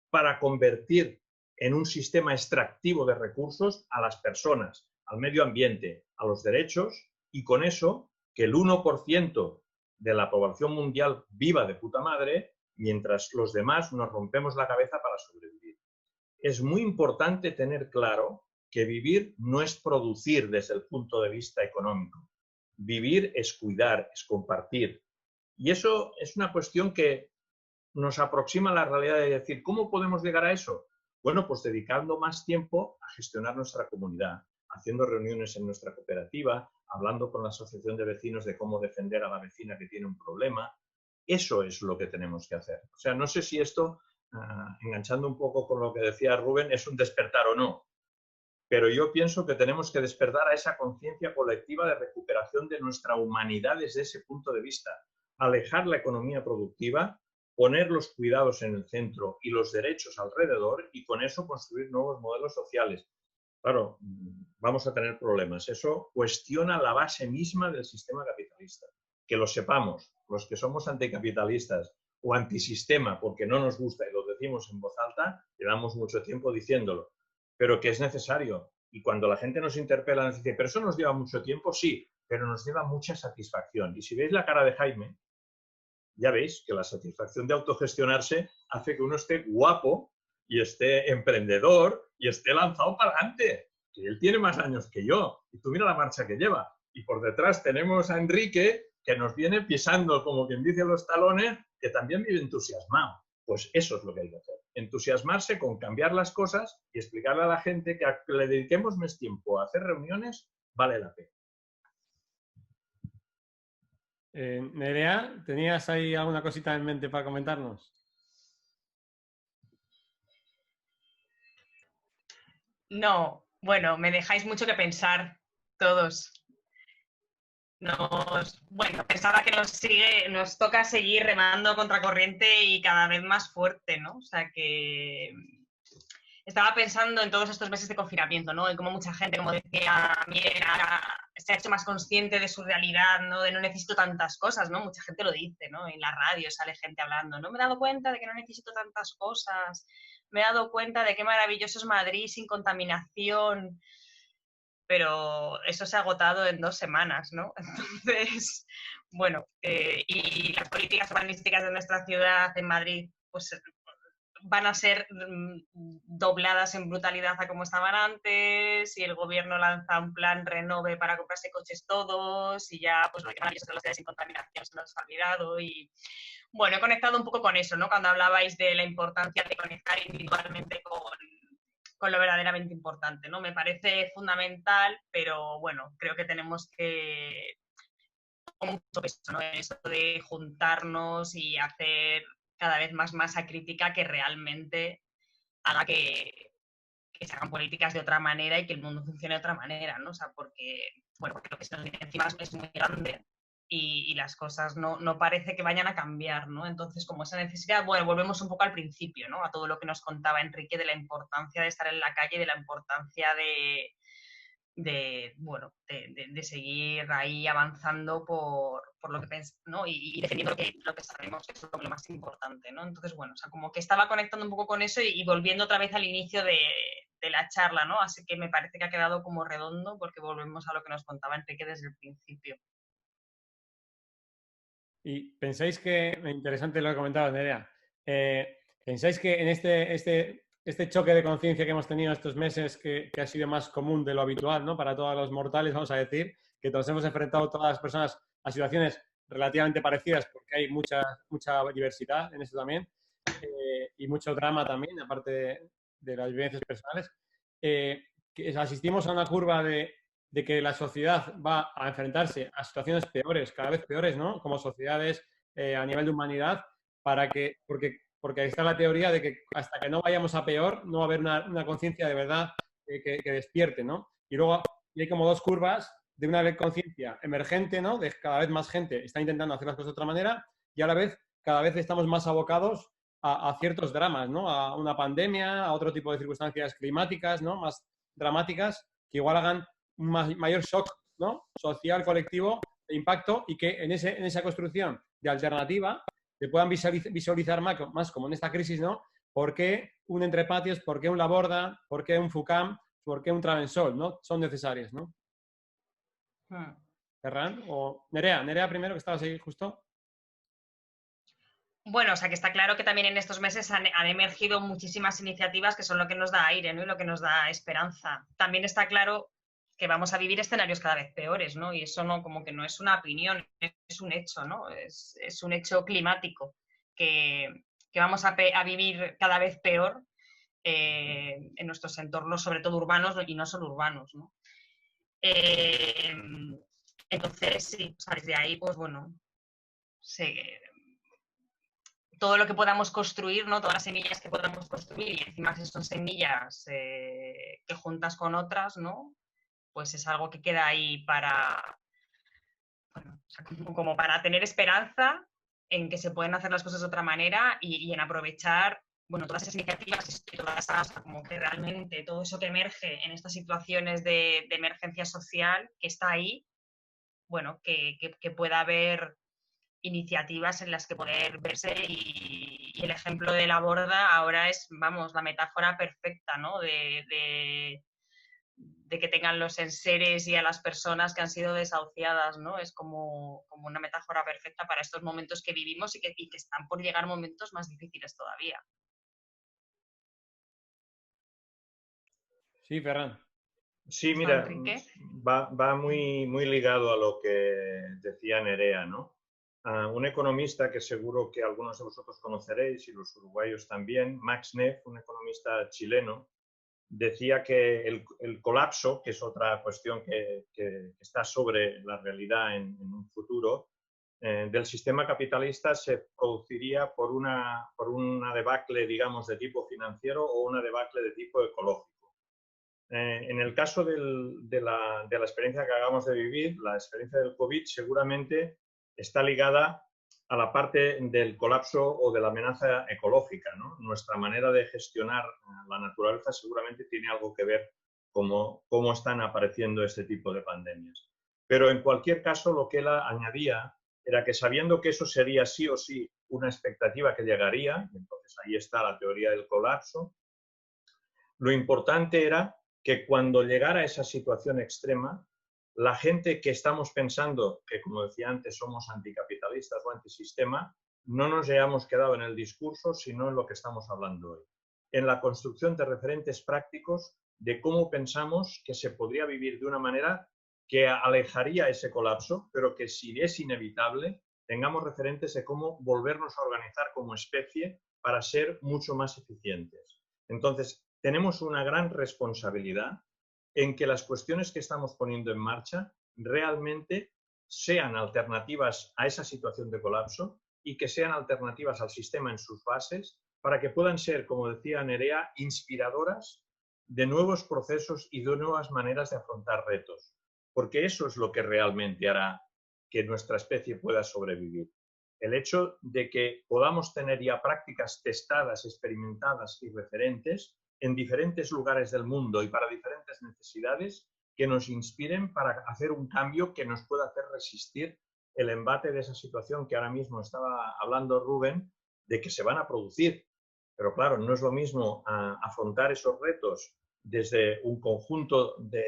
para convertir en un sistema extractivo de recursos a las personas, al medio ambiente, a los derechos, y con eso que el 1% de la población mundial viva de puta madre, mientras los demás nos rompemos la cabeza para sobrevivir. Es muy importante tener claro que vivir no es producir desde el punto de vista económico. Vivir es cuidar, es compartir. Y eso es una cuestión que nos aproxima a la realidad de decir, ¿cómo podemos llegar a eso? Bueno, pues dedicando más tiempo a gestionar nuestra comunidad, haciendo reuniones en nuestra cooperativa, hablando con la asociación de vecinos de cómo defender a la vecina que tiene un problema. Eso es lo que tenemos que hacer. O sea, no sé si esto, enganchando un poco con lo que decía Rubén, es un despertar o no. Pero yo pienso que tenemos que despertar a esa conciencia colectiva de recuperación de nuestra humanidad desde ese punto de vista. Alejar la economía productiva, poner los cuidados en el centro y los derechos alrededor y con eso construir nuevos modelos sociales. Claro, vamos a tener problemas. Eso cuestiona la base misma del sistema capitalista. Que lo sepamos, los que somos anticapitalistas o antisistema porque no nos gusta y lo decimos en voz alta, llevamos mucho tiempo diciéndolo, pero que es necesario. Y cuando la gente nos interpela, nos dice, ¿pero eso nos lleva mucho tiempo? Sí, pero nos lleva mucha satisfacción. Y si veis la cara de Jaime, ya veis que la satisfacción de autogestionarse hace que uno esté guapo y esté emprendedor y esté lanzado para adelante. Que él tiene más años que yo. Y tú mira la marcha que lleva. Y por detrás tenemos a Enrique, que nos viene pisando, como quien dice, los talones, que también vive entusiasmado. Pues eso es lo que hay que hacer. Entusiasmarse con cambiar las cosas y explicarle a la gente que a que le dediquemos más tiempo a hacer reuniones vale la pena. Nerea, ¿tenías ahí alguna cosita en mente para comentarnos? No, bueno, me dejáis mucho que pensar todos. Bueno, pensaba que nos toca seguir remando contracorriente y cada vez más fuerte, ¿no? O sea que estaba pensando en todos estos meses de confinamiento, ¿no? En cómo mucha gente, como decía Miguel, se ha hecho más consciente de su realidad, ¿no? De no necesito tantas cosas, ¿no? Mucha gente lo dice, ¿no? En la radio sale gente hablando, no me he dado cuenta de que no necesito tantas cosas, me he dado cuenta de qué maravilloso es Madrid sin contaminación, pero eso se ha agotado en 2 semanas, ¿no? Entonces, bueno, y las políticas urbanísticas de nuestra ciudad en Madrid, pues van a ser dobladas en brutalidad a como estaban antes, y el gobierno lanza un plan renove para comprarse coches todos, y ya, pues lo que maravilloso de las ciudades sin contaminación se nos ha olvidado, y bueno, he conectado un poco con eso, ¿no? Cuando hablabais de la importancia de conectar individualmente con lo verdaderamente importante, ¿no? Me parece fundamental, pero bueno, creo que tenemos que mucho peso, ¿no? Eso de juntarnos y hacer cada vez más masa crítica que realmente haga que se hagan políticas de otra manera y que el mundo funcione de otra manera, ¿no? O sea, porque lo que se nos viene encima es muy grande y las cosas no parece que vayan a cambiar, ¿no? Entonces, como esa necesidad, bueno, volvemos un poco al principio, ¿no? A todo lo que nos contaba Enrique de la importancia de estar en la calle, de la importancia de seguir ahí avanzando por lo que pensamos, ¿no? Y defendiendo lo que sabemos que es lo más importante, ¿no? Entonces, bueno, o sea, como que estaba conectando un poco con eso y volviendo otra vez al inicio de la charla, ¿no? Así que me parece que ha quedado como redondo porque volvemos a lo que nos contaba Enrique desde el principio. Y pensáis que, interesante lo que comentabas, Nerea, ¿pensáis que en este choque de conciencia que hemos tenido estos meses, que ha sido más común de lo habitual, ¿no? Para todos los mortales, vamos a decir, que nos hemos enfrentado todas las personas a situaciones relativamente parecidas, porque hay mucha diversidad en eso también, y mucho drama también, aparte de las vivencias personales, que asistimos a una curva de de que la sociedad va a enfrentarse a situaciones peores, cada vez peores, ¿no? Como sociedades a nivel de humanidad, porque ahí está la teoría de que hasta que no vayamos a peor, no va a haber una conciencia de verdad que despierte, ¿no? Y luego hay como dos curvas de una conciencia emergente, ¿no? De cada vez más gente está intentando hacer las cosas de otra manera y a la vez cada vez estamos más abocados a ciertos dramas, ¿no? A una pandemia, a otro tipo de circunstancias climáticas, ¿no? Más dramáticas, que igual hagan un mayor shock, ¿no? Social, colectivo, de impacto, y que en esa construcción de alternativa se puedan visualizar más como en esta crisis, ¿no? ¿Por qué un Entre Patios, por qué un Laborda, por qué un FUCAM, por qué un Travensol, ¿no? Son necesarias, ¿no? Ferran o Nerea primero, que estabas ahí justo. Bueno, o sea que está claro que también en estos meses han emergido muchísimas iniciativas que son lo que nos da aire, ¿no? Y lo que nos da esperanza. También está claro que vamos a vivir escenarios cada vez peores, ¿no? Y eso no, como que no es una opinión, es un hecho, ¿no? Es un hecho climático que vamos a vivir cada vez peor en nuestros entornos, sobre todo urbanos y no solo urbanos, ¿no? Entonces, sí, o sea, desde ahí, pues bueno, todo lo que podamos construir, ¿no? Todas las semillas que podamos construir, y encima si son semillas que juntas con otras, ¿no? Pues es algo que queda ahí para, bueno, o sea, como para tener esperanza en que se pueden hacer las cosas de otra manera y en aprovechar, bueno, todas esas iniciativas y todas esas, como que realmente todo eso que emerge en estas situaciones de emergencia social que está ahí, bueno, que pueda haber iniciativas en las que poder verse y el ejemplo de la borda ahora es, vamos, la metáfora perfecta, ¿no? De que tengan los enseres y a las personas que han sido desahuciadas, ¿no? Es como una metáfora perfecta para estos momentos que vivimos y que están por llegar momentos más difíciles todavía. Sí, Ferran. Sí, mira, va muy ligado a lo que decía Nerea, ¿no? Un economista que seguro que algunos de vosotros conoceréis y los uruguayos también, Max Neff, un economista chileno, decía que el colapso, que es otra cuestión que está sobre la realidad en un futuro, del sistema capitalista se produciría por una debacle, digamos, de tipo financiero o una debacle de tipo ecológico. En el caso de la experiencia que acabamos de vivir, la experiencia del COVID seguramente está ligada a la parte del colapso o de la amenaza ecológica, ¿no? Nuestra manera de gestionar la naturaleza seguramente tiene algo que ver cómo están apareciendo este tipo de pandemias. Pero en cualquier caso, lo que él añadía era que sabiendo que eso sería sí o sí una expectativa que llegaría, entonces ahí está la teoría del colapso, lo importante era que cuando llegara esa situación extrema, la gente que estamos pensando que, como decía antes, somos anticapitalistas o antisistema, no nos hayamos quedado en el discurso, sino en lo que estamos hablando hoy. En la construcción de referentes prácticos de cómo pensamos que se podría vivir de una manera que alejaría ese colapso, pero que si es inevitable, tengamos referentes de cómo volvernos a organizar como especie para ser mucho más eficientes. Entonces, tenemos una gran responsabilidad en que las cuestiones que estamos poniendo en marcha realmente sean alternativas a esa situación de colapso y que sean alternativas al sistema en sus bases para que puedan ser, como decía Nerea, inspiradoras de nuevos procesos y de nuevas maneras de afrontar retos. Porque eso es lo que realmente hará que nuestra especie pueda sobrevivir. El hecho de que podamos tener ya prácticas testadas, experimentadas y referentes en diferentes lugares del mundo y para diferentes necesidades que nos inspiren para hacer un cambio que nos pueda hacer resistir el embate de esa situación que ahora mismo estaba hablando Rubén, de que se van a producir. Pero claro, no es lo mismo afrontar esos retos desde un conjunto de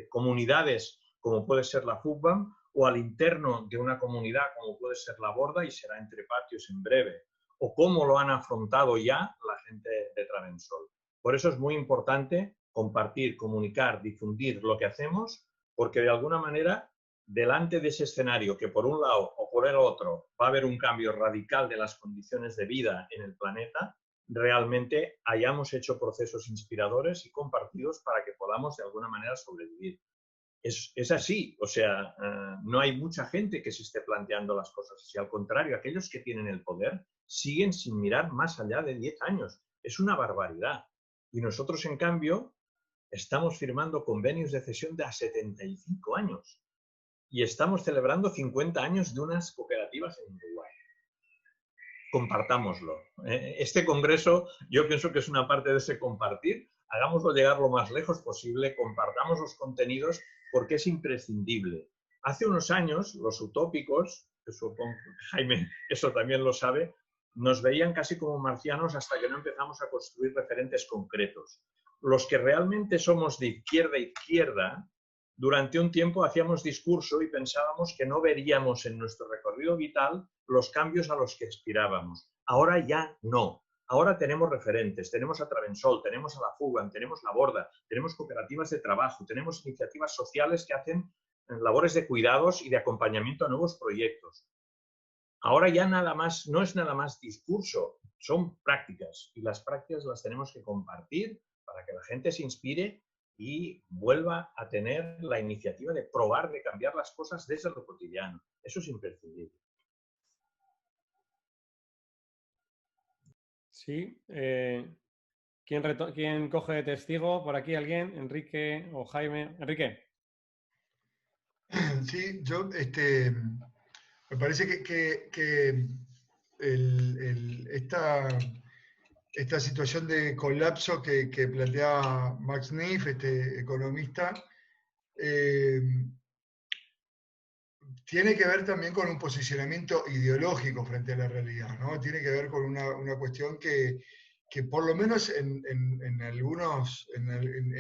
comunidades como puede ser la FUCBAM o al interno de una comunidad como puede ser la Borda y será Entre Patios en breve, o cómo lo han afrontado ya la gente de Travensol. Por eso es muy importante compartir, comunicar, difundir lo que hacemos, porque de alguna manera, delante de ese escenario que por un lado o por el otro va a haber un cambio radical de las condiciones de vida en el planeta, realmente hayamos hecho procesos inspiradores y compartidos para que podamos de alguna manera sobrevivir. Es así, o sea, no hay mucha gente que se esté planteando las cosas así. Al contrario, aquellos que tienen el poder siguen sin mirar más allá de 10 años. Es una barbaridad. Y nosotros, en cambio, estamos firmando convenios de cesión de a 75 años. Y estamos celebrando 50 años de unas cooperativas en Uruguay. Compartámoslo. Este congreso, yo pienso que es una parte de ese compartir. Hagámoslo llegar lo más lejos posible, compartamos los contenidos, porque es imprescindible. Hace unos años, los utópicos, que supongo que Jaime eso también lo sabe, nos veían casi como marcianos hasta que no empezamos a construir referentes concretos. Los que realmente somos de izquierda a izquierda, durante un tiempo hacíamos discurso y pensábamos que no veríamos en nuestro recorrido vital los cambios a los que aspirábamos. Ahora ya no. Ahora tenemos referentes, tenemos a Travensol, tenemos a la FUGBAM, tenemos la Borda, tenemos cooperativas de trabajo, tenemos iniciativas sociales que hacen labores de cuidados y de acompañamiento a nuevos proyectos. Ahora ya nada más, no es nada más discurso, son prácticas y las prácticas las tenemos que compartir para que la gente se inspire y vuelva a tener la iniciativa de probar, de cambiar las cosas desde lo cotidiano. Eso es imprescindible. Sí. ¿Quién coge de testigo? ¿Por aquí alguien? ¿Enrique o Jaime? Enrique. Sí, yo me parece que esta situación de colapso que planteaba Max Neff, este economista, tiene que ver también con un posicionamiento ideológico frente a la realidad, ¿no? Tiene que ver con una cuestión que por lo menos en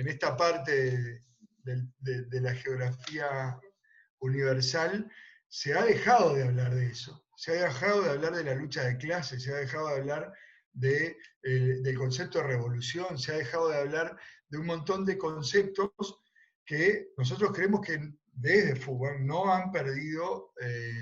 esta parte de la geografía universal se ha dejado de hablar de eso, se ha dejado de hablar de la lucha de clases, se ha dejado de hablar del concepto de revolución, se ha dejado de hablar de un montón de conceptos que nosotros creemos que desde FUGBAM no han perdido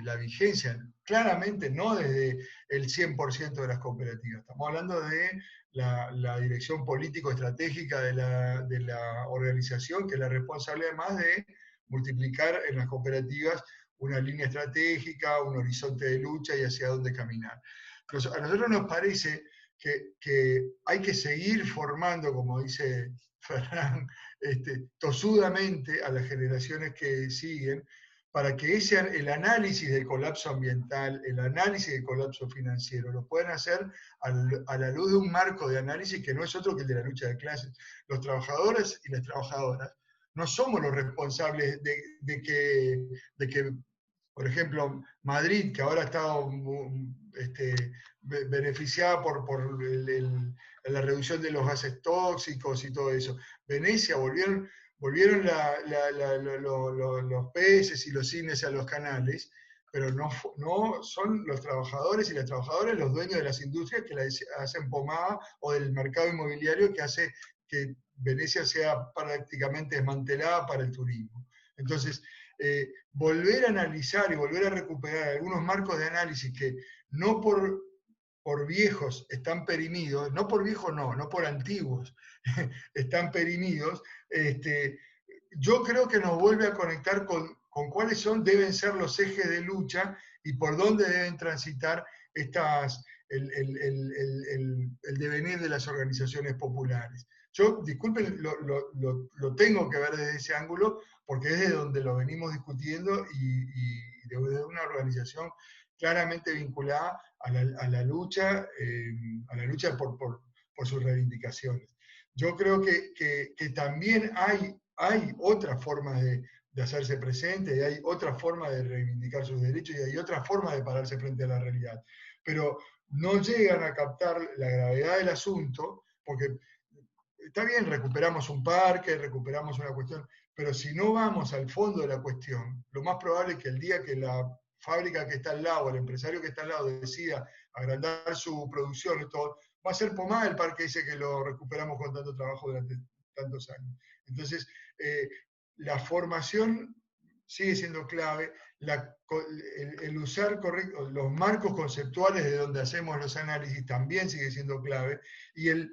la vigencia, claramente no desde el 100% de las cooperativas. Estamos hablando de la dirección político-estratégica de la organización, que es la responsable además de multiplicar en las cooperativas una línea estratégica, un horizonte de lucha y hacia dónde caminar. A nosotros nos parece que hay que seguir formando, como dice Fernán, tosudamente a las generaciones que siguen, para que el análisis del colapso ambiental, el análisis del colapso financiero, lo puedan hacer a la luz de un marco de análisis que no es otro que el de la lucha de clases. Los trabajadores y las trabajadoras no somos los responsables de que, por ejemplo, Madrid, que ahora ha estado beneficiada por la reducción de los gases tóxicos y todo eso. Venecia, volvieron los peces y los cines a los canales, pero no son los trabajadores y las trabajadoras los dueños de las industrias que hacen pomada, o del mercado inmobiliario que hace que Venecia sea prácticamente desmantelada para el turismo. Entonces, volver a analizar y volver a recuperar algunos marcos de análisis que no por viejos están perimidos, no por viejos no por antiguos están perimidos, yo creo que nos vuelve a conectar con cuáles deben ser los ejes de lucha y por dónde deben transitar el devenir de las organizaciones populares. Yo, disculpen, lo tengo que ver desde ese ángulo, porque es de donde lo venimos discutiendo y de una organización claramente vinculada a la lucha por sus reivindicaciones. Yo creo que también hay otras formas de hacerse presente, y hay otra forma de reivindicar sus derechos, y hay otra forma de pararse frente a la realidad. Pero no llegan a captar la gravedad del asunto, porque está bien, recuperamos un parque, recuperamos una cuestión, pero si no vamos al fondo de la cuestión, lo más probable es que el día que la fábrica que está al lado, el empresario que está al lado decida agrandar su producción y todo, va a ser pomada el parque ese que lo recuperamos con tanto trabajo durante tantos años. Entonces, la formación sigue siendo clave, el usar los marcos conceptuales de donde hacemos los análisis también sigue siendo clave, y el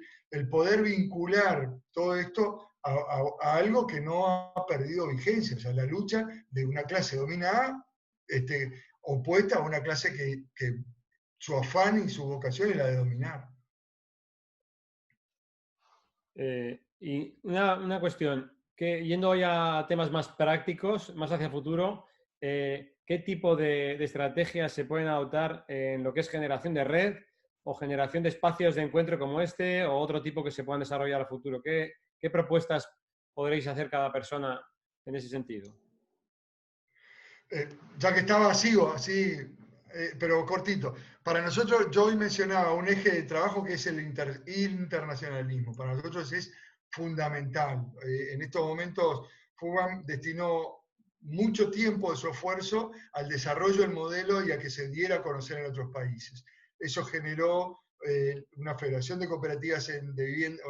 poder vincular todo esto a algo que no ha perdido vigencia, o sea, la lucha de una clase dominada opuesta a una clase que su afán y su vocación es la de dominar. Y una cuestión, que yendo hoy a temas más prácticos, más hacia el futuro, ¿qué tipo de estrategias se pueden adoptar en lo que es generación de red o generación de espacios de encuentro como este o otro tipo que se puedan desarrollar a futuro? ¿Qué propuestas podréis hacer cada persona en ese sentido? Ya que está vacío, así, pero cortito. Para nosotros, yo hoy mencionaba un eje de trabajo que es el internacionalismo. Para nosotros es fundamental. En estos momentos, FUBAM destinó mucho tiempo de su esfuerzo al desarrollo del modelo y a que se diera a conocer en otros países. Eso generó una federación de cooperativas de vivienda,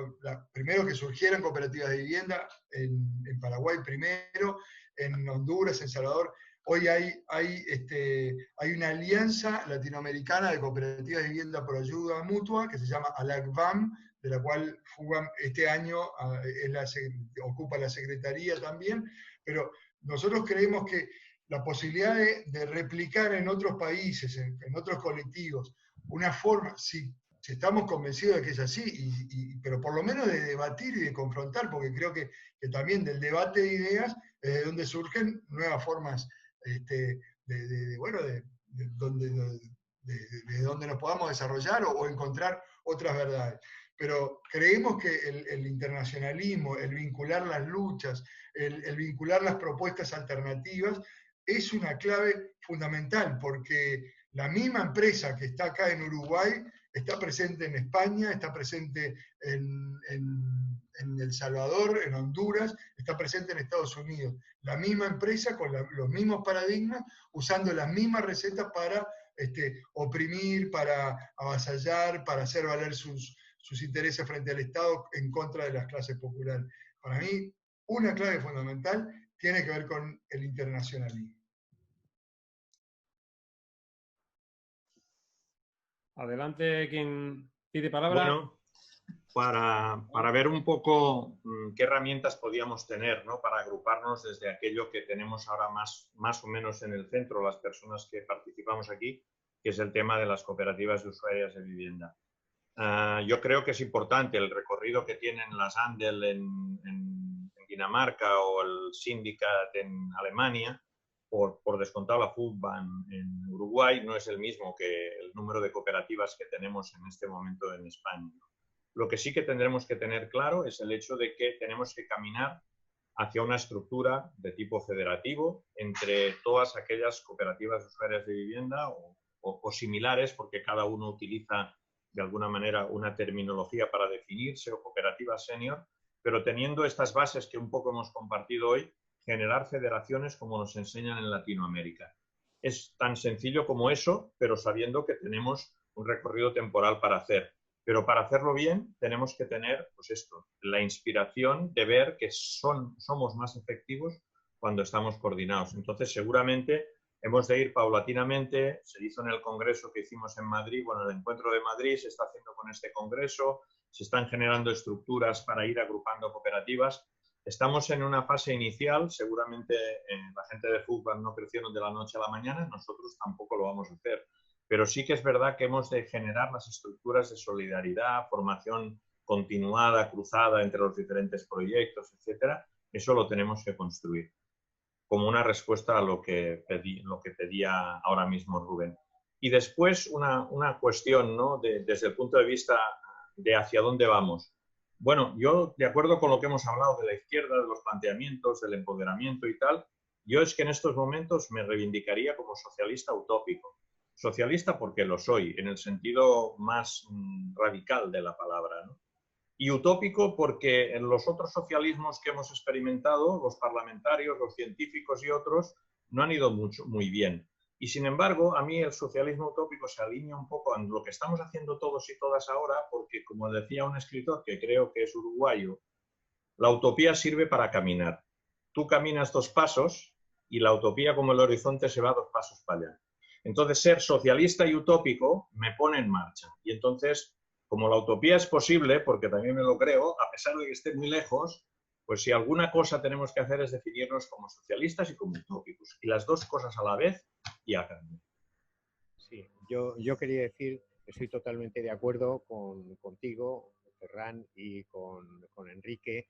primero que surgieran cooperativas de vivienda, en Paraguay primero, en Honduras, en Salvador. Hoy hay una alianza latinoamericana de cooperativas de vivienda por ayuda mutua que se llama ALACVAM, de la cual FUBAM este año ocupa la secretaría también, pero nosotros creemos que la posibilidad de replicar en otros países, en otros colectivos, una forma, si estamos convencidos de que es así, pero por lo menos de debatir y de confrontar, porque creo que también del debate de ideas es de donde surgen nuevas formas de donde nos podamos desarrollar o encontrar otras verdades. Pero creemos que el internacionalismo, el vincular las luchas, el vincular las propuestas alternativas, es una clave fundamental, porque la misma empresa que está acá en Uruguay está presente en España, está presente en El Salvador, en Honduras, está presente en Estados Unidos. La misma empresa con los mismos paradigmas, usando las mismas recetas para oprimir, para avasallar, para hacer valer sus intereses frente al Estado en contra de las clases populares. Para mí, una clave fundamental tiene que ver con el internacionalismo. Adelante, quien pide palabra. Bueno, para ver un poco qué herramientas podíamos tener, ¿no?, para agruparnos desde aquello que tenemos ahora más o menos en el centro, las personas que participamos aquí, que es el tema de las cooperativas de usuarias de vivienda. Yo creo que es importante el recorrido que tienen las Andel en Dinamarca o el Syndicat en Alemania. Por descontado, la FUBAM en Uruguay no es el mismo que el número de cooperativas que tenemos en este momento en España. Lo que sí que tendremos que tener claro es el hecho de que tenemos que caminar hacia una estructura de tipo federativo entre todas aquellas cooperativas usuarias de vivienda o similares, porque cada uno utiliza de alguna manera una terminología para definirse, o cooperativas senior, pero teniendo estas bases que un poco hemos compartido hoy, generar federaciones como nos enseñan en Latinoamérica. Es tan sencillo como eso, pero sabiendo que tenemos un recorrido temporal para hacer. Pero para hacerlo bien tenemos que tener, pues esto, la inspiración de ver que somos más efectivos cuando estamos coordinados. Entonces, seguramente hemos de ir paulatinamente. Se hizo en el congreso que hicimos en Madrid, bueno, el encuentro de Madrid se está haciendo con este congreso, se están generando estructuras para ir agrupando cooperativas. Estamos en una fase inicial, seguramente la gente de FUBAM no crecieron de la noche a la mañana, nosotros tampoco lo vamos a hacer. Pero sí que es verdad que hemos de generar las estructuras de solidaridad, formación continuada, cruzada entre los diferentes proyectos, etcétera. Eso lo tenemos que construir como una respuesta a lo que pedía ahora mismo Rubén. Y después una cuestión, ¿no?, desde el punto de vista de hacia dónde vamos. Bueno, yo, de acuerdo con lo que hemos hablado de la izquierda, de los planteamientos, del empoderamiento y tal, yo es que en estos momentos me reivindicaría como socialista utópico. Socialista porque lo soy, en el sentido más radical de la palabra, ¿no? Y utópico porque en los otros socialismos que hemos experimentado, los parlamentarios, los científicos y otros, no han ido muy bien. Y sin embargo, a mí el socialismo utópico se alinea un poco en lo que estamos haciendo todos y todas ahora, porque, como decía un escritor que creo que es uruguayo, la utopía sirve para caminar. Tú caminas 2 pasos y la utopía, como el horizonte, se va 2 pasos para allá. Entonces, ser socialista y utópico me pone en marcha. Y entonces, como la utopía es posible, porque también me lo creo, a pesar de que esté muy lejos, Pues si alguna cosa tenemos que hacer es definirnos como socialistas y como utópicos, y las dos cosas a la vez y a cambio. Sí, yo quería decir que estoy totalmente de acuerdo contigo, Ferran, y con Enrique.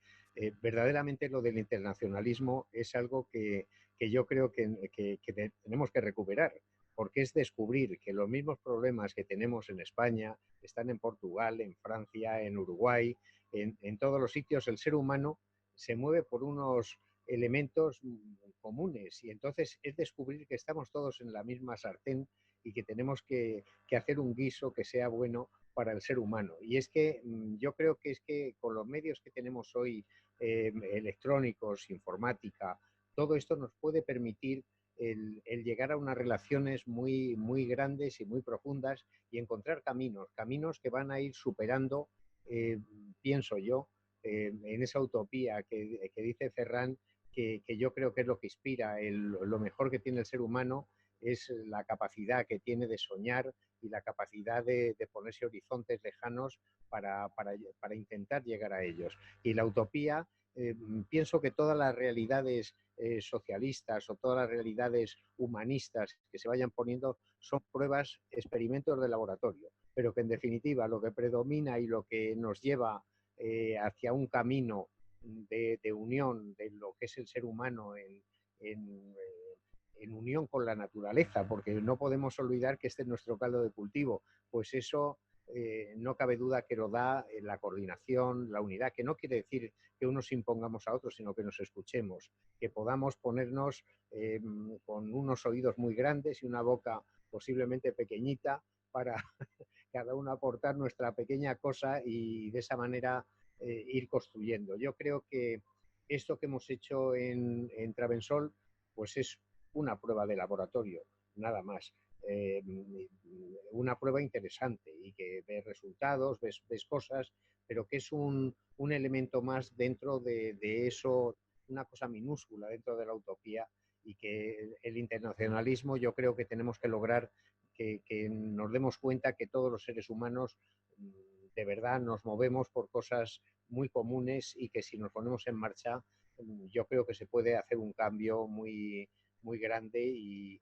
Verdaderamente lo del internacionalismo es algo que yo creo que tenemos que recuperar, porque es descubrir que los mismos problemas que tenemos en España están en Portugal, en Francia, en Uruguay, en todos los sitios. El ser humano se mueve por unos elementos comunes y entonces es descubrir que estamos todos en la misma sartén y que tenemos que hacer un guiso que sea bueno para el ser humano. Y es que yo creo que es que con los medios que tenemos hoy, electrónicos, informática, todo esto nos puede permitir el llegar a unas relaciones muy, muy grandes y muy profundas y encontrar caminos que van a ir superando, pienso yo, en esa utopía que dice Ferran, que yo creo que es lo que inspira, lo mejor que tiene el ser humano es la capacidad que tiene de soñar y la capacidad de ponerse horizontes lejanos para intentar llegar a ellos. Y la utopía, pienso que todas las realidades socialistas o todas las realidades humanistas que se vayan poniendo son pruebas, experimentos de laboratorio, pero que en definitiva lo que predomina y lo que nos lleva hacia un camino de unión de lo que es el ser humano en unión con la naturaleza, porque no podemos olvidar que este es nuestro caldo de cultivo, pues eso no cabe duda que lo da la coordinación, la unidad, que no quiere decir que unos impongamos a otros, sino que nos escuchemos, que podamos ponernos con unos oídos muy grandes y una boca posiblemente pequeñita para cada uno aportar nuestra pequeña cosa y de esa manera ir construyendo. Yo creo que esto que hemos hecho en Travensol pues es una prueba de laboratorio, nada más. Una prueba interesante y que ves resultados, ves cosas, pero que es un elemento más dentro de eso, una cosa minúscula dentro de la utopía, y que el internacionalismo yo creo que tenemos que lograr que nos demos cuenta que todos los seres humanos de verdad nos movemos por cosas muy comunes y que si nos ponemos en marcha yo creo que se puede hacer un cambio muy, muy grande y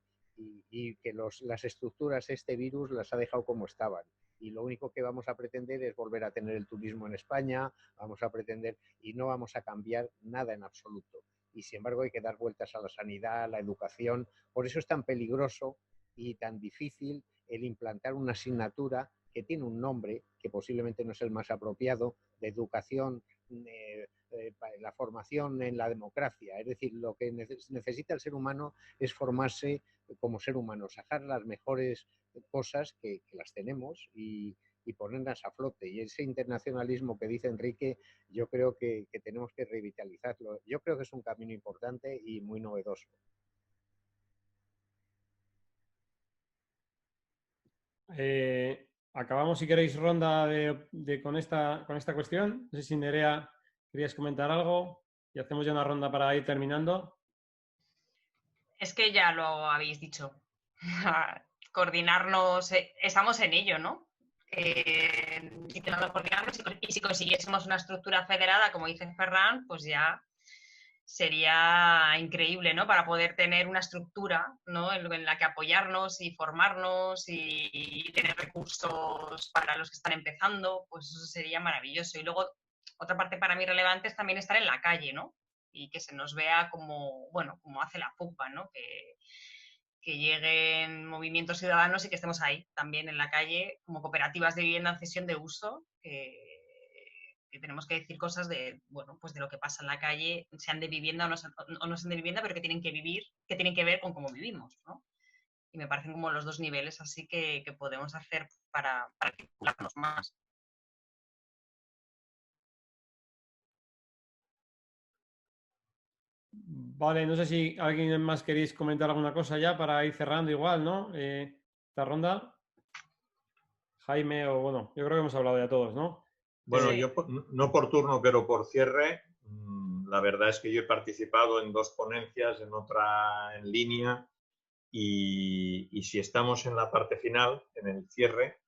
que las estructuras este virus las ha dejado como estaban. Y lo único que vamos a pretender es volver a tener el turismo en España, vamos a pretender y no vamos a cambiar nada en absoluto. Y sin embargo hay que dar vueltas a la sanidad, a la educación. Por eso es tan peligroso y tan difícil el implantar una asignatura que tiene un nombre que posiblemente no es el más apropiado, de educación, la formación en la democracia. Es decir, lo que necesita el ser humano es formarse como ser humano, sacar las mejores cosas que las tenemos y ponerlas a flote. Y ese internacionalismo que dice Enrique, yo creo que tenemos que revitalizarlo. Yo creo que es un camino importante y muy novedoso. Acabamos, si queréis, ronda con esta cuestión. No sé si Nerea querías comentar algo y hacemos ya una ronda para ir terminando. Es que ya lo habéis dicho. Coordinarnos, estamos en ello, ¿no? Intentando coordinarnos y si consiguiésemos una estructura federada, como dice Ferran, pues ya sería increíble, ¿no? Para poder tener una estructura, ¿no? en la que apoyarnos y formarnos y tener recursos para los que están empezando, pues eso sería maravilloso. Y luego, otra parte para mí relevante es también estar en la calle, ¿no? Y que se nos vea como, bueno, como hace la FUCBA, ¿no? Que lleguen movimientos ciudadanos y que estemos ahí también en la calle como cooperativas de vivienda en cesión de uso, que tenemos que decir cosas de, bueno, pues de lo que pasa en la calle, sean de vivienda o no sean de vivienda, pero que tienen que vivir, que tienen que ver con cómo vivimos, ¿no? Y me parecen como los dos niveles así que podemos hacer para articularnos más. Vale, no sé si alguien más queréis comentar alguna cosa ya para ir cerrando igual, ¿no? Esta ronda. Jaime o bueno, yo creo que hemos hablado ya todos, ¿no? Bueno, yo no por turno, pero por cierre, la verdad es que yo he participado en 2 ponencias, en otra en línea, y si estamos en la parte final, en el cierre,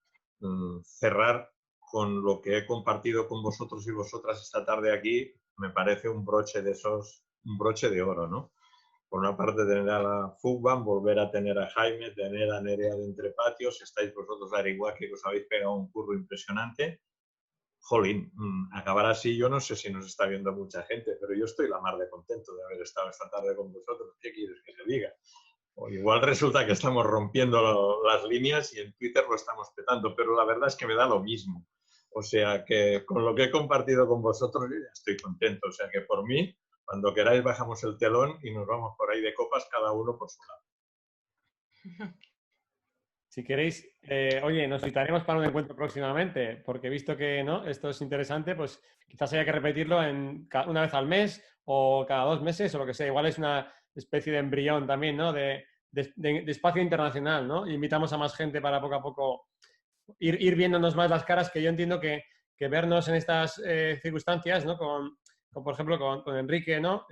cerrar con lo que he compartido con vosotros y vosotras esta tarde aquí, me parece un broche de esos, un broche de oro, ¿no? Por una parte tener a la FUCBAM, volver a tener a Jaime, tener a Nerea de Entre Patios, estáis vosotros, Ariwaki, que os habéis pegado un curro impresionante. Jolín, acabar así, yo no sé si nos está viendo mucha gente, pero yo estoy la mar de contento de haber estado esta tarde con vosotros. ¿Qué quieres que se diga? O igual resulta que estamos rompiendo las líneas y en Twitter lo estamos petando, pero la verdad es que me da lo mismo. O sea que con lo que he compartido con vosotros yo ya estoy contento. O sea que por mí, cuando queráis bajamos el telón y nos vamos por ahí de copas cada uno por su lado. Si queréis, oye, nos citaremos para un encuentro próximamente, porque visto que no, esto es interesante, pues quizás haya que repetirlo una vez al mes o cada 2 meses o lo que sea. Igual es una especie de embrión también, ¿no? De espacio internacional, ¿no? Invitamos a más gente para poco a poco ir viéndonos más las caras, que yo entiendo que vernos en estas circunstancias, ¿no? Por ejemplo, con Enrique, ¿no?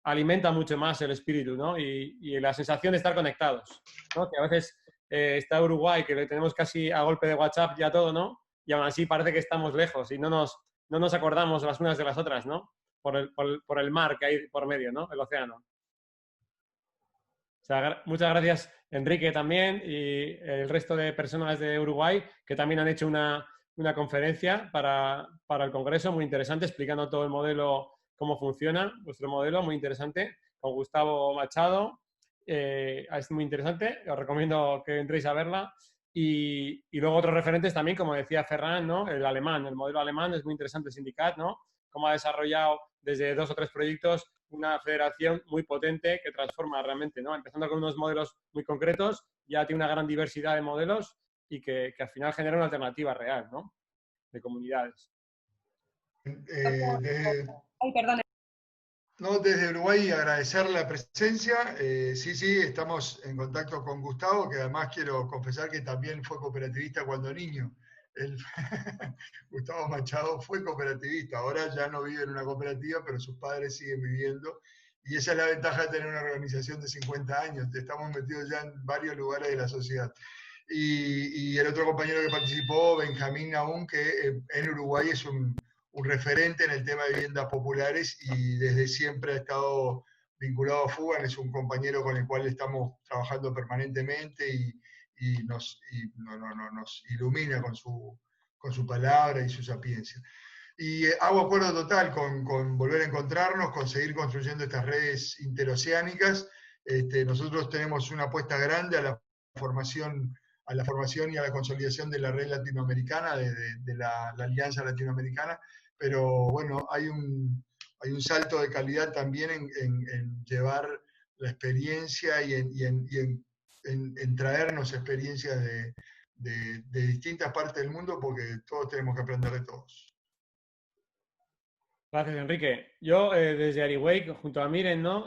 Alimenta mucho más el espíritu, ¿no? Y la sensación de estar conectados, ¿no? Que a veces está Uruguay, que le tenemos casi a golpe de WhatsApp ya todo, ¿no? Y aún así parece que estamos lejos y no nos acordamos las unas de las otras, ¿no? Por el mar que hay por medio, ¿no? El océano. O sea, muchas gracias, Enrique, también, y el resto de personas de Uruguay que también han hecho una conferencia para el Congreso muy interesante, explicando todo el modelo, cómo funciona vuestro modelo, muy interesante, con Gustavo Machado. Es muy interesante, os recomiendo que entréis a verla. Y luego otros referentes también, como decía Ferran, ¿no? El alemán, el modelo alemán es muy interesante, el Sindicat, ¿no? Cómo ha desarrollado desde 2 o 3 proyectos una federación muy potente que transforma realmente, ¿no? Empezando con unos modelos muy concretos, ya tiene una gran diversidad de modelos y que al final genera una alternativa real, ¿no? De comunidades. Ay, perdón. No, desde Uruguay agradecer la presencia. Sí, estamos en contacto con Gustavo, que además quiero confesar que también fue cooperativista cuando niño. Gustavo Machado fue cooperativista, ahora ya no vive en una cooperativa, pero sus padres siguen viviendo. Y esa es la ventaja de tener una organización de 50 años. Estamos metidos ya en varios lugares de la sociedad. Y el otro compañero que participó, Benjamín Naún, que en Uruguay es un referente en el tema de viviendas populares y desde siempre ha estado vinculado a FUBAM, es un compañero con el cual estamos trabajando permanentemente y nos ilumina con su palabra y su sapiencia. Y hago acuerdo total con volver a encontrarnos, con seguir construyendo estas redes interoceánicas. Nosotros tenemos una apuesta grande a la formación y a la consolidación de la red latinoamericana, de la Alianza Latinoamericana, pero bueno, hay un salto de calidad también en llevar la experiencia y en traernos experiencias de distintas partes del mundo, porque todos tenemos que aprender de todos. Gracias, Enrique. Yo, desde Ariwake, junto a Miren, ¿no?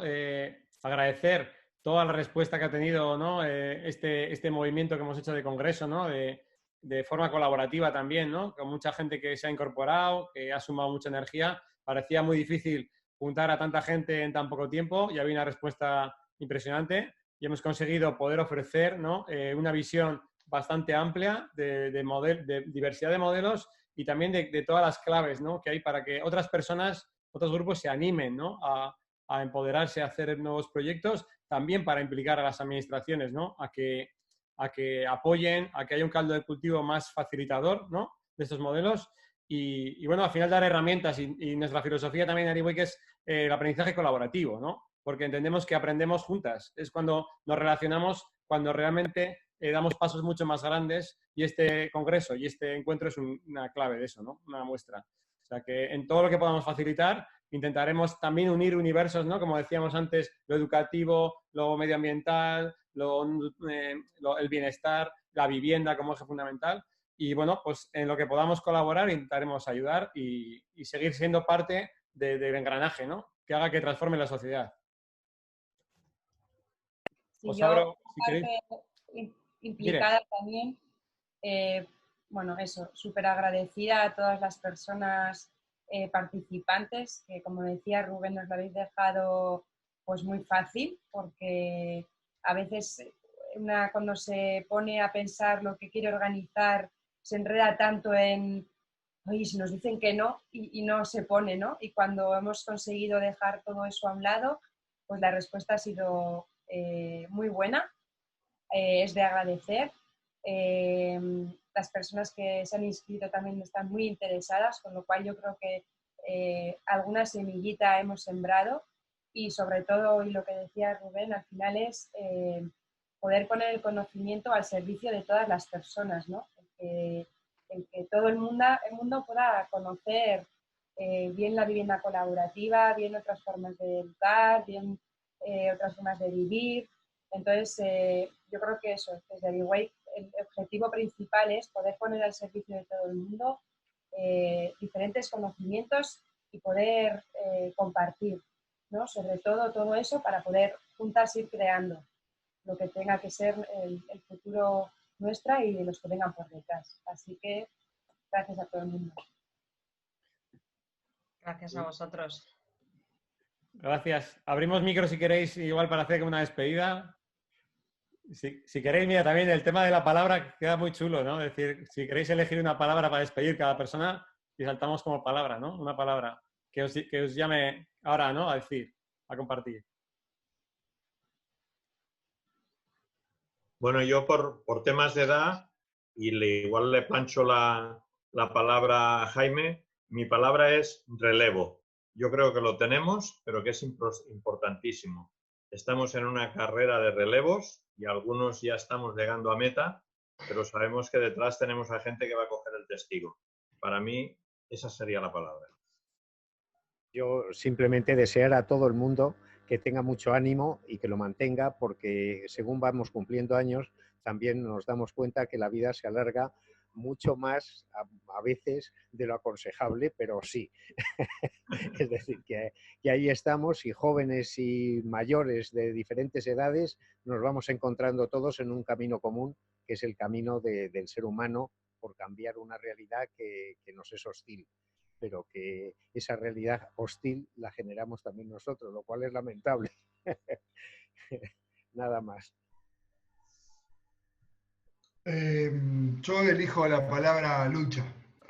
Agradecer toda la respuesta que ha tenido, ¿no? Este movimiento que hemos hecho de congreso, ¿no? De forma colaborativa también, ¿no? Con mucha gente que se ha incorporado, que ha sumado mucha energía. Parecía muy difícil juntar a tanta gente en tan poco tiempo y había una respuesta impresionante y hemos conseguido poder ofrecer, ¿no? Una visión bastante amplia de diversidad de modelos y también de todas las claves, ¿no? Que hay para que otras personas, otros grupos se animen, ¿no? a empoderarse, a hacer nuevos proyectos, también para implicar a las administraciones, ¿no? A que apoyen, a que haya un caldo de cultivo más facilitador, ¿no? De estos modelos y bueno, al final dar herramientas y nuestra filosofía también en Ariwake es el aprendizaje colaborativo, ¿no? Porque entendemos que aprendemos juntas. Es cuando nos relacionamos, cuando realmente damos pasos mucho más grandes y este congreso y este encuentro es una clave de eso, ¿no? Una muestra. O sea que en todo lo que podamos facilitar intentaremos también unir universos, ¿no? Como decíamos antes, lo educativo, lo medioambiental, el bienestar, la vivienda como eje fundamental. Y bueno, pues en lo que podamos colaborar intentaremos ayudar y seguir siendo parte del engranaje, ¿no? Que haga que transforme la sociedad. Sí, Os yo, abro, si parte queréis. implicada también, bueno, eso, súper agradecida a todas las personas participantes, que como decía Rubén, nos lo habéis dejado pues muy fácil, porque a veces cuando se pone a pensar lo que quiere organizar, se enreda tanto en oye, si nos dicen que no y no se pone, ¿no? Y cuando hemos conseguido dejar todo eso a un lado, pues la respuesta ha sido muy buena, es de agradecer. Las personas que se han inscrito también están muy interesadas, con lo cual yo creo que alguna semillita hemos sembrado y sobre todo, y lo que decía Rubén, al final es poder poner el conocimiento al servicio de todas las personas, ¿no? El que todo el mundo pueda conocer bien la vivienda colaborativa, bien otras formas de educar, bien otras formas de vivir. Entonces, yo creo que eso, desde Biway, el objetivo principal es poder poner al servicio de todo el mundo diferentes conocimientos y poder compartir, ¿no? Sobre todo eso para poder juntas ir creando lo que tenga que ser el futuro nuestra y de los que vengan por detrás. Así que gracias a todo el mundo. Gracias a vosotros. Gracias. Abrimos micro si queréis, igual para hacer una despedida. Si queréis, mira, también el tema de la palabra queda muy chulo, ¿no? Es decir, si queréis elegir una palabra para despedir cada persona, y saltamos como palabra, ¿no? Una palabra que os llame ahora, ¿no? A decir, a compartir. Bueno, yo por temas de edad, igual le plancho la palabra a Jaime, mi palabra es relevo. Yo creo que lo tenemos, pero que es importantísimo. Estamos en una carrera de relevos y algunos ya estamos llegando a meta, pero sabemos que detrás tenemos a gente que va a coger el testigo. Para mí, esa sería la palabra. Yo simplemente desear a todo el mundo que tenga mucho ánimo y que lo mantenga, porque según vamos cumpliendo años, también nos damos cuenta que la vida se alarga mucho más a veces de lo aconsejable, pero sí. Es decir, que ahí estamos y jóvenes y mayores de diferentes edades nos vamos encontrando todos en un camino común, que es el camino del ser humano por cambiar una realidad que nos es hostil, pero que esa realidad hostil la generamos también nosotros, lo cual es lamentable. Nada más. Yo elijo la palabra lucha.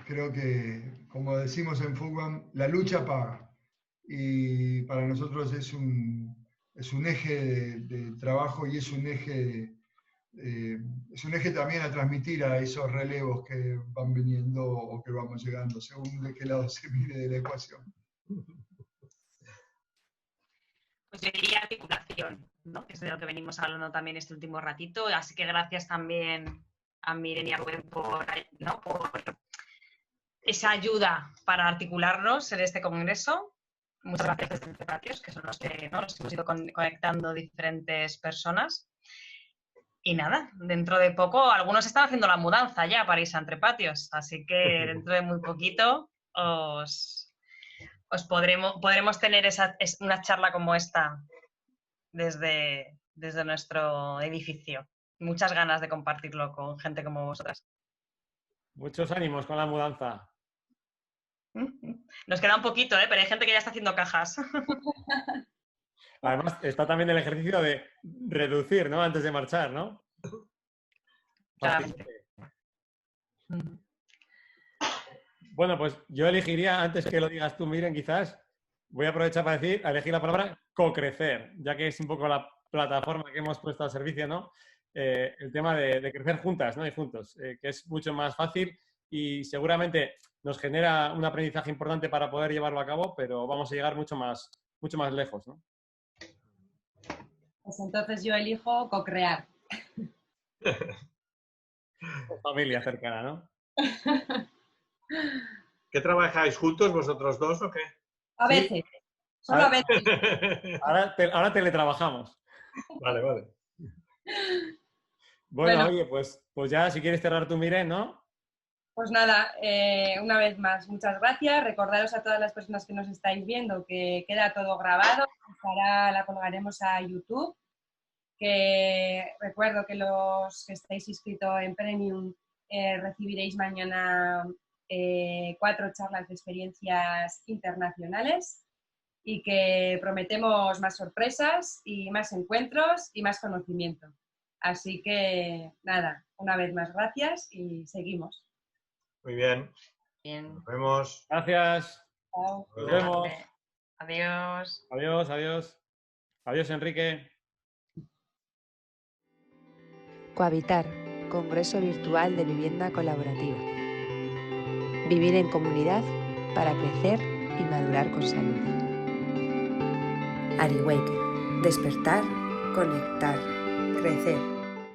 Creo que, como decimos en fútbol, la lucha paga. Y para nosotros es un eje de trabajo y es un eje también a transmitir a esos relevos que van viniendo o que vamos llegando, según de qué lado se mire de la ecuación. Pues yo diría articulación, ¿no? Que es de lo que venimos hablando también este último ratito. Así que gracias también a Miren y a Rubén por esa ayuda para articularnos en este congreso. Muchas gracias desde Entre Patios, que son los que nos hemos ido conectando diferentes personas. Y nada, dentro de poco, algunos están haciendo la mudanza ya para irse a Entre Patios, así que dentro de muy poquito podremos tener una charla como esta desde nuestro edificio. Muchas ganas de compartirlo con gente como vosotras. Muchos ánimos con la mudanza. Nos queda un poquito, pero hay gente que ya está haciendo cajas. Además, está también el ejercicio de reducir, ¿no? Antes de marchar, ¿no? Claramente. Bueno, pues yo elegiría, antes que lo digas tú, Miren, quizás, voy a aprovechar para elegir la palabra co-crecer, ya que es un poco la plataforma que hemos puesto al servicio, ¿no? El tema de crecer juntas, ¿no? Y juntos, que es mucho más fácil y seguramente nos genera un aprendizaje importante para poder llevarlo a cabo, pero vamos a llegar mucho más lejos, ¿no? Pues entonces yo elijo co-crear. Familia cercana, ¿no? ¿Qué trabajáis juntos vosotros dos o qué? A veces, solo a veces. Ahora teletrabajamos. Vale. Bueno, oye, pues ya si quieres cerrar tu Miren, ¿no? Pues nada, una vez más, muchas gracias. Recordaros a todas las personas que nos estáis viendo que queda todo grabado. Ahora la colgaremos a YouTube. Que recuerdo que los que estáis inscritos en Premium recibiréis mañana 4 charlas de experiencias internacionales y que prometemos más sorpresas y más encuentros y más conocimiento. Así que nada, una vez más gracias y seguimos. Muy bien. Bien. Nos vemos. Gracias. Chao. Nos vemos. Adiós. Adiós, adiós. Adiós, Enrique. Cohabitar, Congreso Virtual de Vivienda Colaborativa. Vivir en comunidad para crecer y madurar con salud. AriWake. Despertar, conectar, crecer.